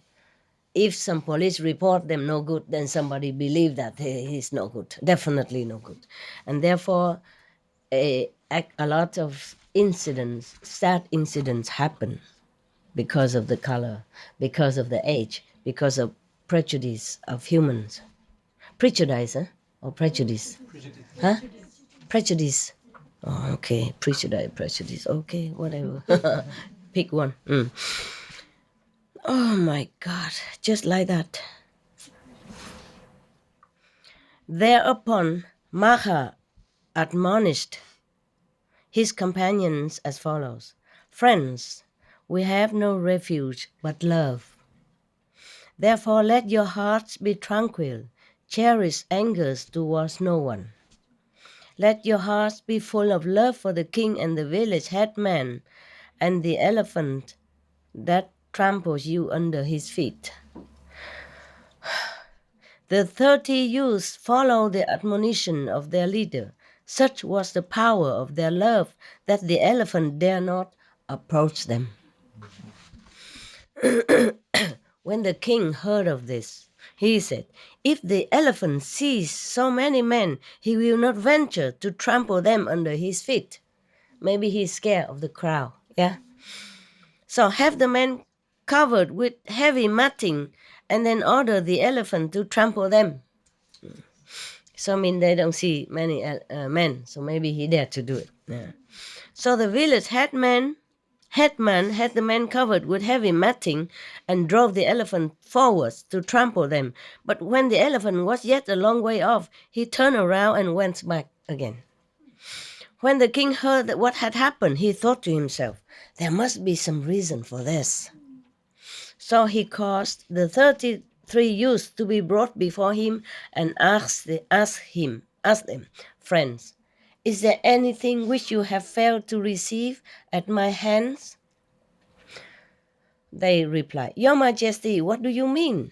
If some police report them no good, then somebody believe that he's no good, definitely no good. And therefore, a lot of incidents, sad incidents happen because of the color, because of the age, because of prejudice of humans. Prejudice, huh? Or prejudice? Huh? Prejudice. Oh, okay. Prejudice. Okay, whatever. Pick one. Oh my God, just like that. Thereupon, MAGHA admonished his companions as follows: friends, we have no refuge but love. Therefore, let your hearts be tranquil. Cherish angers towards no one. Let your hearts be full of love for the king and the village headman and the elephant that tramples you under his feet. The 30 youths followed the admonition of their leader. Such was the power of their love that the elephant dare not approach them. When the king heard of this, he said, if the elephant sees so many men, he will not venture to trample them under his feet. Maybe he's scared of the crowd, yeah? So have the men covered with heavy matting and then order the elephant to trample them. So I mean they don't see many men, so maybe he dared to do it. Yeah. So the village headman had the men covered with heavy matting and drove the elephant forwards to trample them. But when the elephant was yet a long way off, he turned around and went back again. When the king heard that what had happened, he thought to himself, there must be some reason for this. So he caused the 33 youths to be brought before him and asked them, friends, is there anything which you have failed to receive at my hands? They replied, Your Majesty, what do you mean?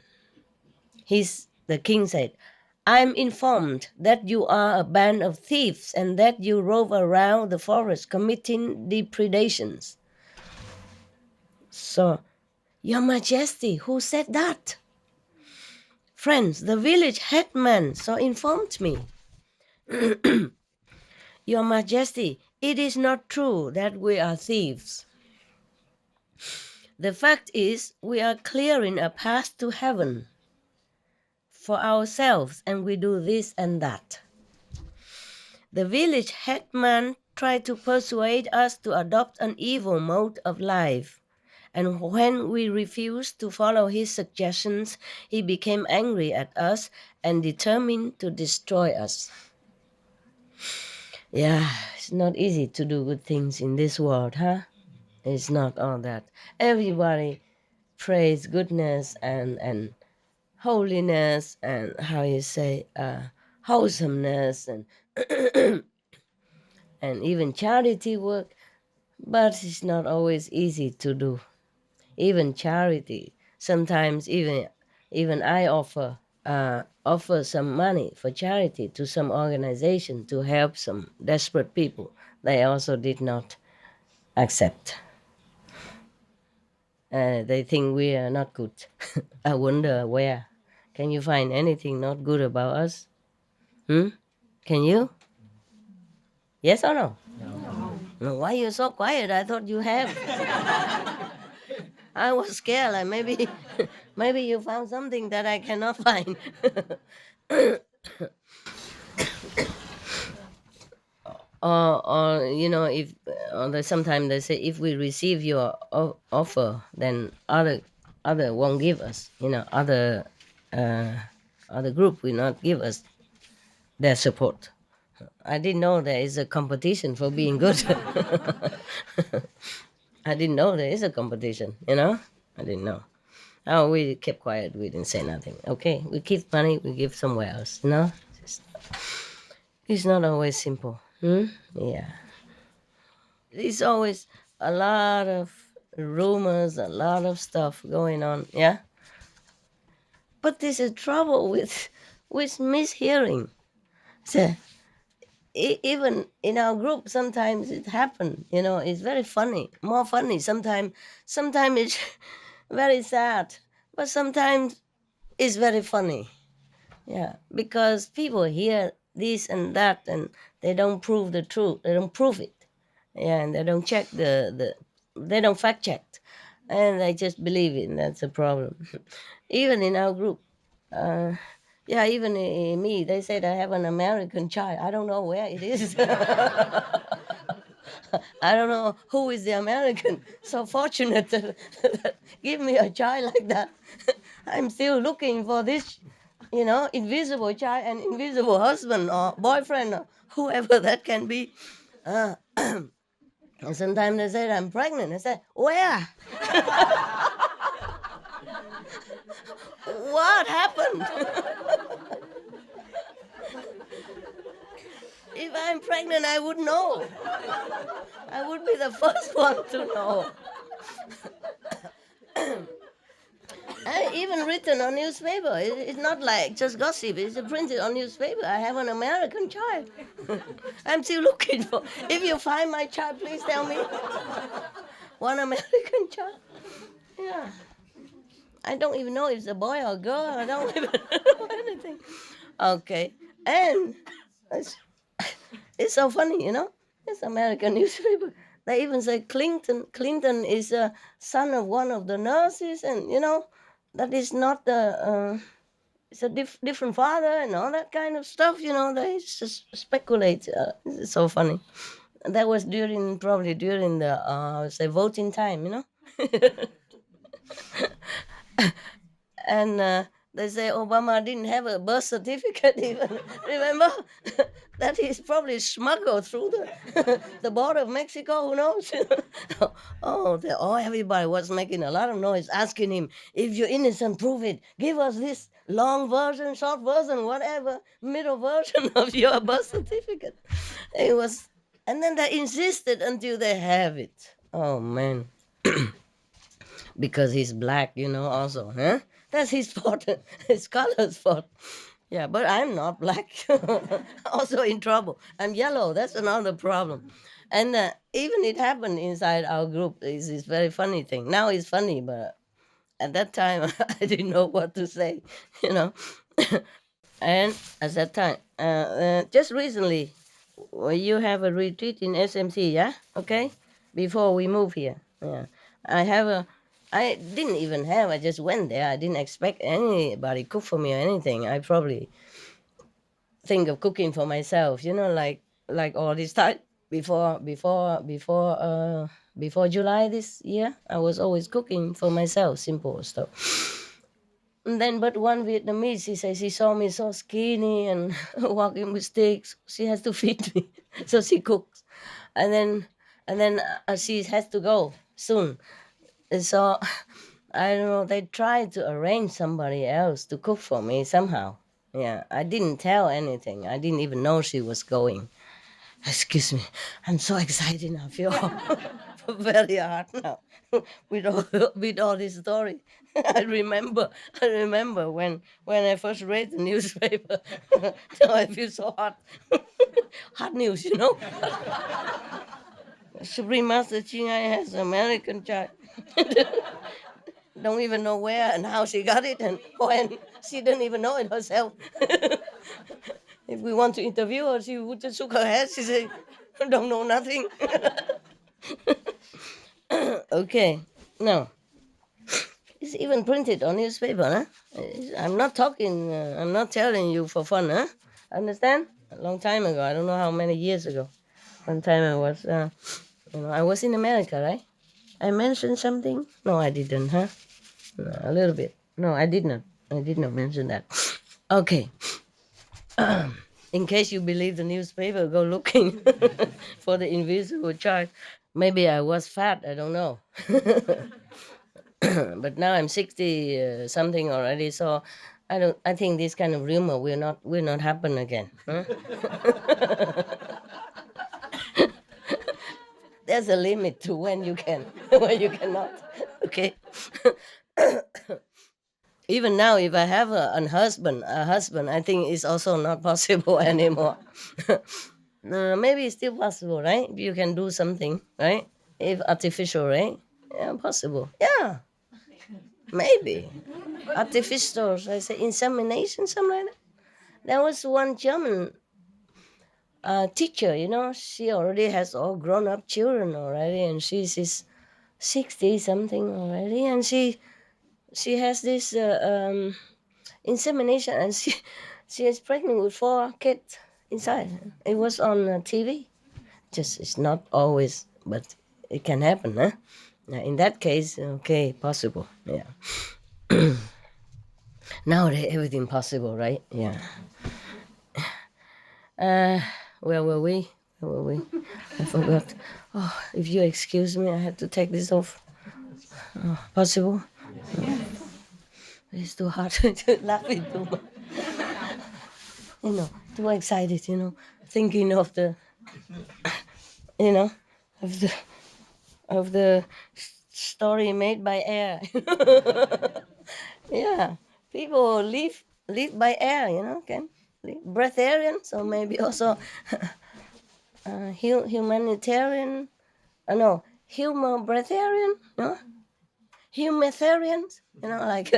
The king said, I am informed that you are a band of thieves and that you rove around the forest committing depredations. So, Your Majesty, who said that? Friends, the village headman so informed me. Your Majesty, it is not true that we are thieves. The fact is, we are clearing a path to heaven for ourselves, and we do this and that. The village headman tried to persuade us to adopt an evil mode of life, and when we refused to follow his suggestions, he became angry at us and determined to destroy us. Yeah, it's not easy to do good things in this world, huh? It's not all that. Everybody praise goodness and holiness and wholesomeness and and even charity work, but it's not always easy to do. Even charity, sometimes even I offer some money for charity to some organization to help some desperate people. They also did not accept. They think we are not good. I wonder where. Can you find anything not good about us? Can you? Yes or no? No. Why are you so quiet? I thought you have. I was scared. Like maybe, maybe you found something that I cannot find. Or if sometimes they say if we receive your offer, then other won't give us. Uh, other group will not give us their support. I didn't know there is a competition for being good. I didn't know there is a competition. I didn't know. Oh, we kept quiet. We didn't say nothing. Okay, we keep money. We give somewhere else. It's, it's not always simple. Yeah. There's always a lot of rumors, a lot of stuff going on. Yeah, but there's a trouble with mishearing. So even in our group, sometimes it happens. It's very funny, more funny. Sometimes it's very sad, but sometimes it's very funny. Yeah, because people hear this and that, and they don't prove the truth. They don't prove it. Yeah, and they don't check they don't fact check, and they just believe it. And that's a problem. Even in our group, uh, yeah, even in me, they said I have an American child. I don't know where it is. I don't know who is the American so fortunate that give me a child like that. I'm still looking for this, invisible child and invisible husband or boyfriend or whoever that can be. Uh, and sometimes they say I'm pregnant. I say, where? What happened? If I'm pregnant, I would know. I would be the first one to know. I even written on newspaper. It's not like just gossip. It's printed on newspaper. I have an American child. I'm still looking for. If you find my child, please tell me. One American child. Yeah. I don't even know if it's a boy or girl. I don't even know anything. Okay. And it's so funny, It's American newspaper. They even say Clinton. Clinton is a son of one of the nurses, and that is not the. It's a different father and all that kind of stuff. They just speculate. It's so funny. That was probably during the I would say voting time. And they say Obama didn't have a birth certificate even. Remember that he's probably smuggled through the border of Mexico. Who knows? Everybody was making a lot of noise, asking him, "If you're innocent, prove it. Give us this long version, short version, whatever, middle version of your birth certificate." It was, and then they insisted until they have it. Oh man. Because he's black, also, huh? That's his fault. His color's fault. Yeah, but I'm not black. Also in trouble. I'm yellow. That's another problem. And even it happened inside our group. It's very funny thing. Now it's funny, but at that time I didn't know what to say, you know. And at that time, just recently, you have a retreat in SMC, yeah? Okay? Before we move here. Yeah. I didn't even have, I just went there. I didn't expect anybody cook for me or anything. I probably think of cooking for myself, like all this time before July this year. I was always cooking for myself, simple stuff. And then, but one Vietnamese, she says she saw me so skinny and walking with sticks. She has to feed me, so she cooks, and then she has to go soon. And so I don't know. They tried to arrange somebody else to cook for me somehow. Yeah, I didn't tell anything. I didn't even know she was going. Excuse me. I'm so excited now. I feel very hard now with all this story. I remember when I first read the newspaper. Now I feel so hot. Hot news, Supreme Master Ching has American child. Don't even know where and how she got it and when. She didn't even know it herself. If we want to interview her, she would just shook her head. She said, don't know nothing. Okay, now, It's even printed on newspaper, huh? I'm not talking, I'm not telling you for fun, huh? Understand? A long time ago, I don't know how many years ago. One time I was, I was in America, right? I mentioned something? No, I didn't, huh? No, a little bit. No, I did not. I did not mention that. Okay. In case you believe the newspaper, go looking for the invisible child. Maybe I was fat, I don't know. But now I'm 60 something already, so I think this kind of rumor will not happen again. Huh? There's a limit to when you can, when you cannot. Okay. Even now, if I have a husband, I think it's also not possible anymore. No, maybe it's still possible, right? If you can do something, right? If artificial, right? Yeah, possible. Yeah, maybe. Artificial, I say insemination, something like that. There was one German teacher, she already has all grown up children already, and she's 60 something already, and she has this insemination, and she is pregnant with 4 kids inside. It was on TV. Just it's not always, but it can happen, huh? Now, in that case, okay, possible. Yeah. Nowadays, everything possible, right? Yeah. Uh, where were we? Where were we? I forgot. Oh, if you excuse me, I have to take this off. Oh, possible? It's too hard to laugh it too much. Too excited, thinking of the, you know, of the story made by air. Yeah, people live by air, can live breatharian, so maybe also humanitarian. No, humor breatharian, no, humanitarians, like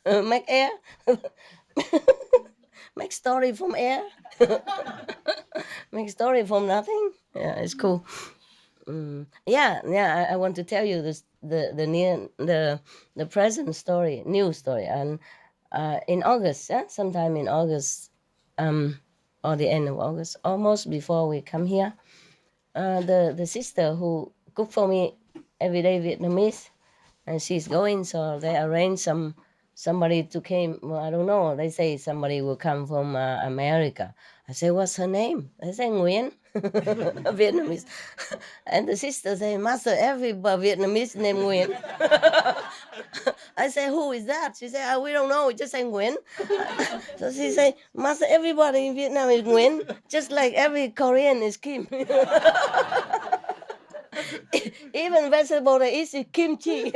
make air, make story from air, make story from nothing. Yeah, it's cool. Yeah. I want to tell you this, the present story, new story, and in August, sometime in August, or the end of August, almost before we come here, the sister who cook for me every day Vietnamese, and she's going, so they arrange somebody to came. Well, I don't know. They say somebody will come from America. I say, what's her name? They say Nguyen, Vietnamese. And the sister say, Master, every Vietnamese named Nguyen. I say, who is that? She say, we don't know. We just say Nguyen. So she say, Master, everybody in Vietnam is Nguyen, just like every Korean is Kim. Even vegetable they eat is kimchi.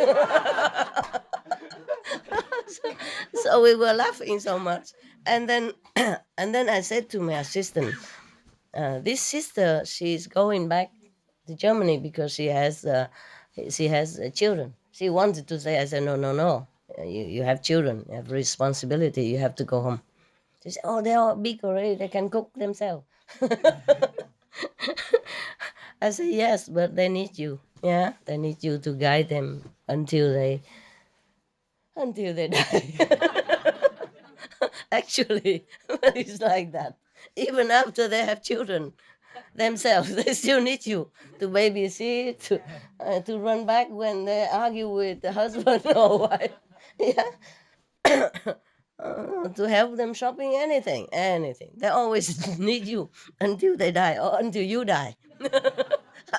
So we were laughing so much, and then and then I said to my assistant, "This sister, she's going back to Germany because she has children. She wanted to say, I said, no. You have children, you have responsibility. You have to go home." She said, "Oh, they're all big already. They can cook themselves." I said, "Yes, but they need you. Yeah, they need you to guide them until they die." Actually, it's like that. Even after they have children themselves, they still need you to babysit, to run back when they argue with the husband or wife. Yeah. To help them shopping, anything. They always need you until they die or until you die.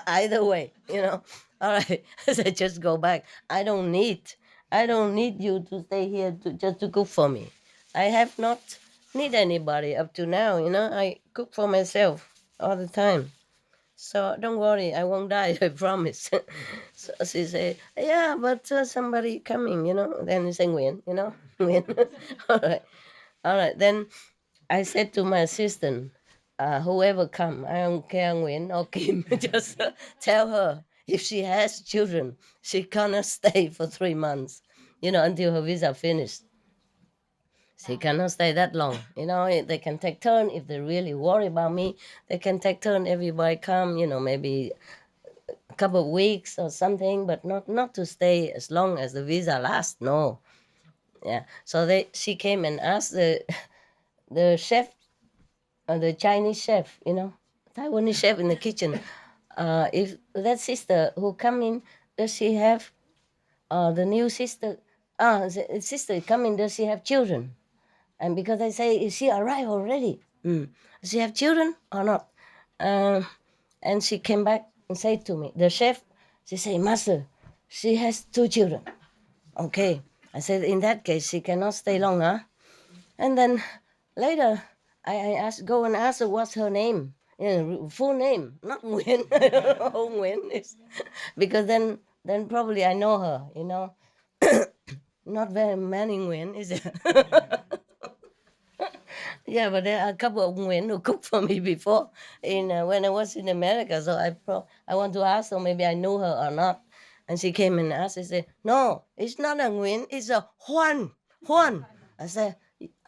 Either way. All right. I said, just go back. I don't need you to stay here just to cook for me. I have not need anybody up to now. I cook for myself all the time. So don't worry, I won't die, I promise. So she said, yeah, but somebody coming, Then he said, when, when. All right. Then I said to my assistant, whoever come, I don't care when or Kim, just tell her if she has children, she cannot stay for 3 months, until her visa finished. She cannot stay that long. They can take turn if they really worry about me. They can take turn. Everybody come. Maybe couple of weeks or something, but not to stay as long as the visa lasts. No, yeah. So she came and asked the chef, the Chinese chef, Taiwanese chef in the kitchen, if that sister who come in, does she have the new sister? The sister coming, does she have children? And because I say, is she arrived already? Does she have children or not? Um, and she came back and said to me, the chef, she said, Master, she has 2 children. Okay. I said, in that case, she cannot stay longer. And then later, I asked, go and ask her what's her name, full name, not Nguyen. I don't know who Nguyen is, because then probably I know her. Not very many Nguyen, is it? Yeah, but there are a couple of Nguyen who cooked for me before in when I was in America. So I want to ask her, maybe I know her or not. And she came and asked, she said, no, it's not a Nguyen, it's a Juan. Juan. I said,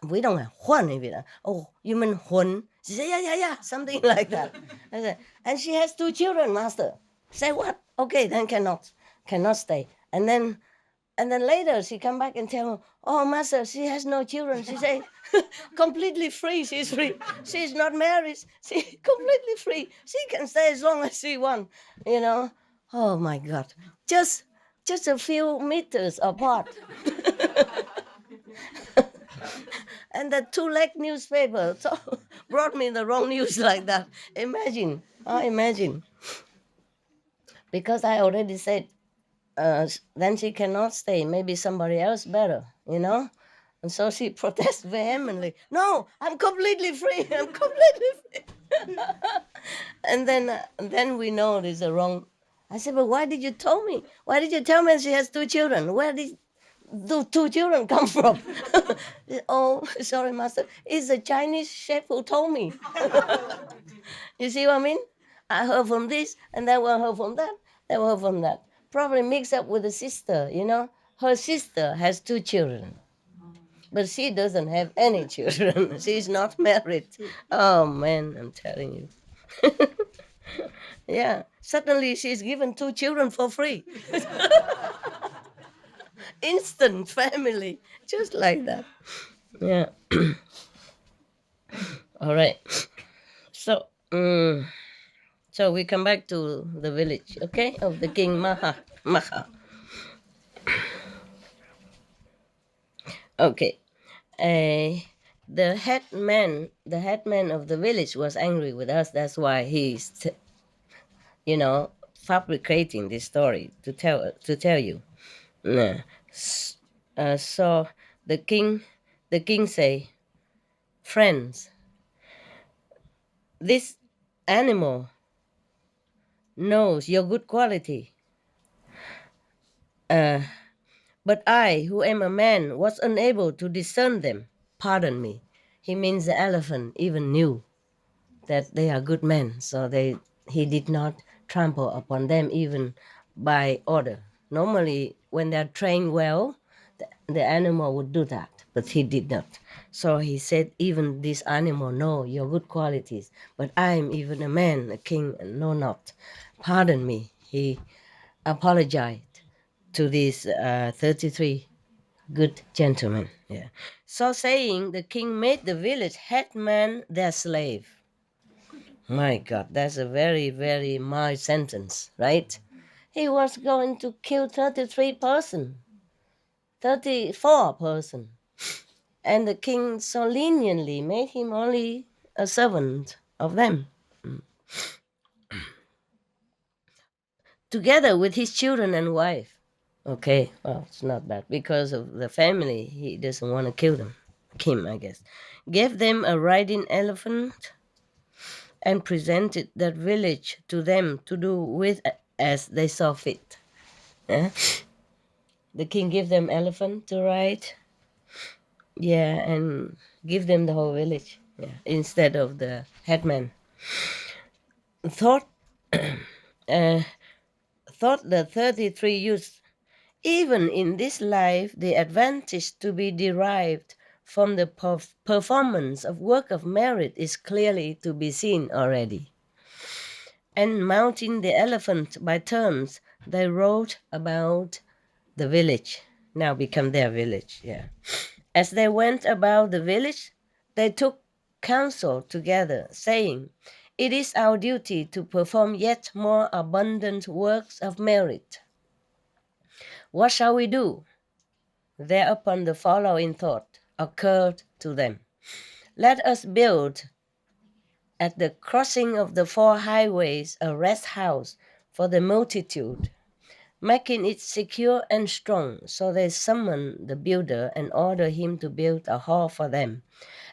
we don't have Juan in Vietnam. Oh, you mean Huân? She said, yeah, something like that. I said, and she has 2 children, Master. Say what? Okay, then cannot stay. And then later she come back and tell me, oh, Master, she has no children. She say, completely free. She's free. She's not married. She's completely free. She can stay as long as she want. Oh, my God. Just a few meters apart. And the 2-leg newspaper brought me the wrong news like that. Imagine. Because I already said, then she cannot stay. Maybe somebody else better. And so she protests vehemently. No, I'm completely free. I'm completely free. And then we know there's a wrong. I said, but why did you tell me? Why did you tell me she has 2 children? Where did the 2 children come from? Oh, sorry, Master. It's a Chinese chef who told me. You see what I mean? I heard from this, and then one heard from that, then one heard from that. Probably mixed up with the sister, Her sister has 2 children, but she doesn't have any children. She's not married. Oh, man, I'm telling you. Yeah, suddenly she's given 2 children for free. Instant family, just like that. Yeah. All right. So, so we come back to the village, okay, of the king Magha. Okay. The headman of the village was angry with us. That's why he's, fabricating this story to tell you. Yeah. So the king say, friends, this animal knows your good quality. But I, who am a man, was unable to discern them. Pardon me. He means the elephant even knew that they are good men, so he did not trample upon them even by order. Normally, when they are trained well, the animal would do that, but he did not. So he said, even this animal know your good qualities, but I am even a man, a king, and know not. Pardon me. He apologized to these 33 good gentlemen. Yeah. So saying, the king made the village headman their slave. My God, that's a very, very mild sentence, right? He was going to kill 34 person. And the king so leniently made him only a servant of them. Together with his children and wife. Okay, well, it's not bad. Because of the family, he doesn't want to kill them. Kim, I guess. Gave them a riding elephant and presented that village to them to do with as they saw fit. Eh? The king gave them elephant to ride. Yeah, and give them the whole village. Yeah, instead of the headman. Thought the 33 youths, even in this life, the advantage to be derived from the performance of work of merit is clearly to be seen already. And mounting the elephant by turns, they rode about the village. Now become their village, yeah. As they went about the village, they took counsel together, saying, "It is our duty to perform yet more abundant works of merit. What shall we do?" Thereupon the following thought occurred to them: "Let us build at the crossing of the four highways a rest house for the multitude, making it secure and strong." So they summoned the builder and ordered him to build a hall for them.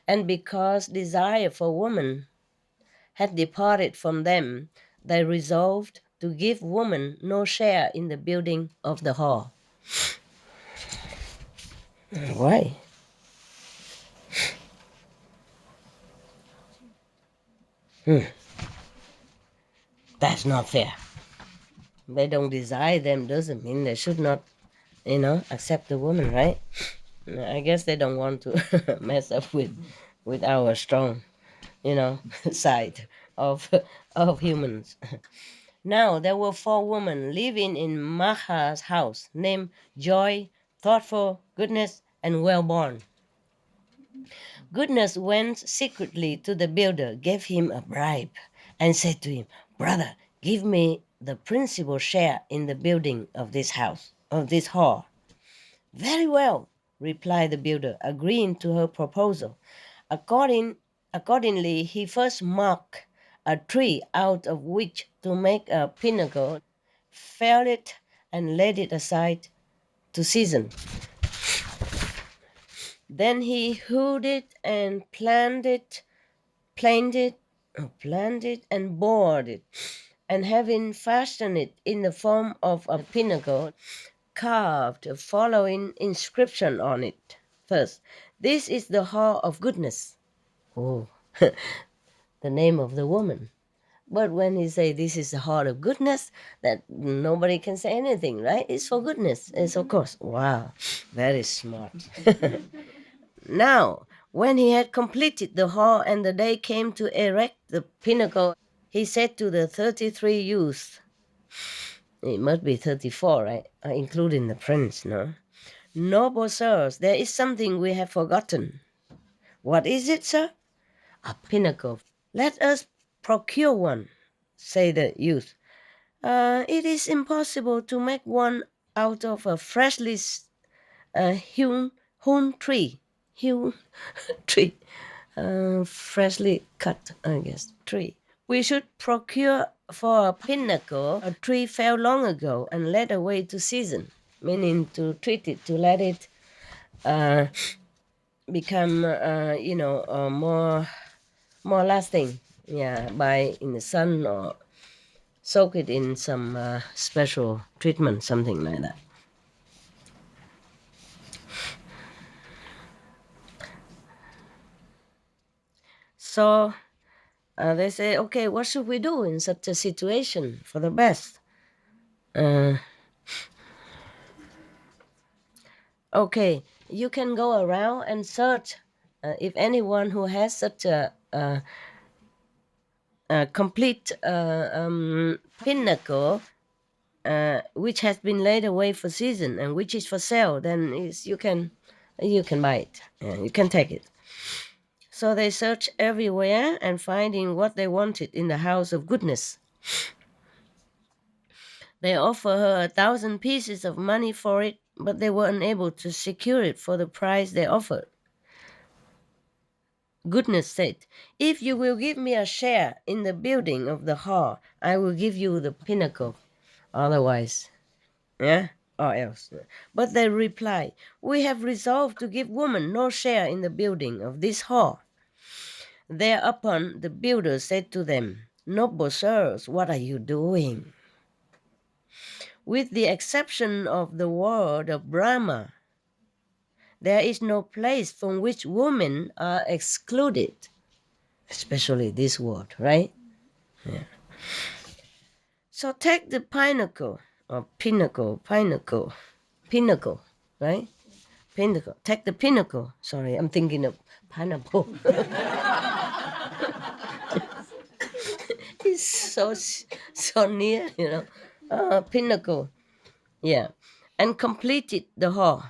And because desire for woman had departed from them, they resolved to give woman no share in the building of the hall. Why? That's not fair. They don't desire them doesn't mean they should not, accept the woman, right? I guess they don't want to mess up with our strong, side of humans. Now there were 4 women living in MAGHA's house, named Joy, Thoughtful, Goodness, and Well-born. Goodness went secretly to the builder, gave him a bribe, and said to him, "Brother, give me the principal share in the building of this house, of this hall." "Very well," replied the builder, agreeing to her proposal. Accordingly, he first marked a tree out of which to make a pinnacle, felled it, and laid it aside to season. Then he hewed it and planted and bored it, and having fashioned it in the form of a pinnacle, carved the following inscription on it. First, "This is the hall of goodness." Oh, the name of the woman. But when he say this is the hall of goodness, that nobody can say anything, right? It's for goodness. It's of course. Wow, very smart. Now, when he had completed the hall and the day came to erect the pinnacle, he said to the 33 youths, it must be 34, right? Including the prince, no? "Noble sirs, there is something we have forgotten." "What is it, sir?" "A pinnacle. Let us procure one," say the youth. It is impossible to make one out of a freshly hewn tree. Hewn tree. Freshly cut, I guess, tree. "We should procure for a pinnacle a tree fell long ago and led away to season," meaning to treat it, to let it become, more lasting, by in the sun, or soak it in some special treatment, something like that. So they say, "Okay, what should we do in such a situation for the best?" Okay, you can go around and search if anyone who has such a complete pinnacle which has been laid away for season and which is for sale, then you can buy it. You can take it. So they searched everywhere and finding what they wanted in the house of goodness. They offered her 1,000 pieces of money for it, but they were unable to secure it for the price they offered. Goodness said, "If you will give me a share in the building of the hall, I will give you the pinnacle. Otherwise, or else." But they replied, "We have resolved to give woman no share in the building of this hall." Thereupon the builder said to them, "Noble sirs, what are you doing? With the exception of the world of Brahma, there is no place from which women are excluded." Especially this word, right? Yeah. "So take the pinnacle, or pinnacle, right? Pinnacle. Take the pinnacle. Sorry, I'm thinking of pineapple. It's so near, pinnacle. Yeah. And completed the hall.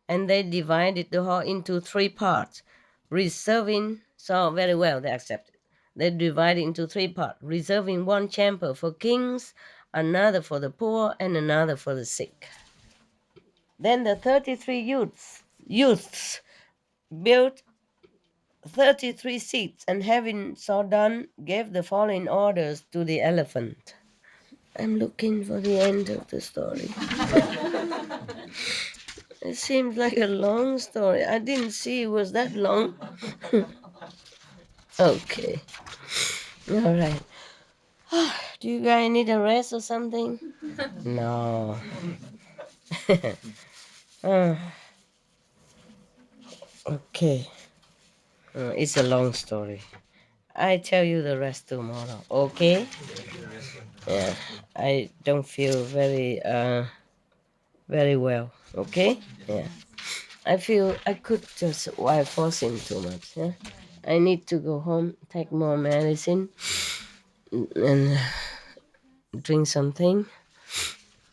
And they divided the hall into 3 parts, reserving, so very well, they accepted. They divided into 3 parts, reserving 1 chamber for kings, another for the poor, and another for the sick. Then the 33 youths built 33 seats, and having so done, gave the following orders to the elephant. I'm looking for the end of the story. It seems like a long story. I didn't see it was that long. Okay. All right. Do you guys need a rest or something? No. Okay. It's a long story. I tell you the rest tomorrow. Okay? Yeah. I don't feel very well. Okay? Yeah. I feel I could just why forcing too much. Yeah. I need to go home, take more medicine, and drink something,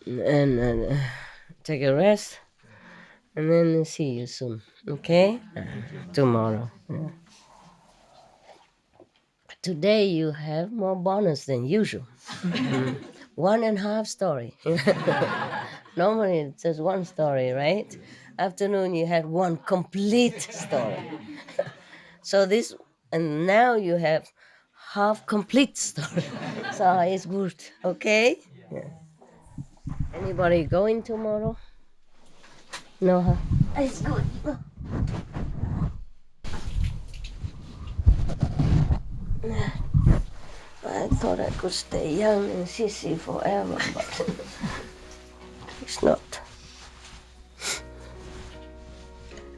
and take a rest, and then see you soon. Okay? Tomorrow. Yeah. Today you have more bonus than usual. 1.5 story. Normally it's just 1 story, right? Afternoon you had 1 complete story. So this, and now you have half complete story. So it's good, okay? Yeah. Anybody going tomorrow? No, huh? It's good. I thought I could stay young and sissy forever, but it's not.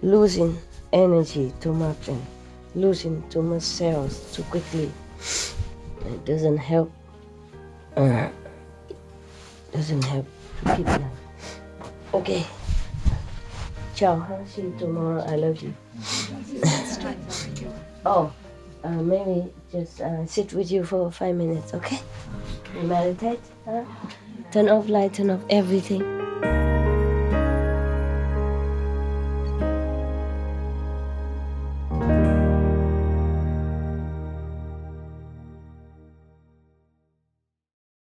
Losing energy too much and losing too much cells too quickly. It doesn't help. Doesn't help to keep young. Okay. Ciao. Huh? See you tomorrow. I love you. Oh, maybe just sit with you for 5 minutes, okay? You meditate, huh? Turn off light, turn off everything.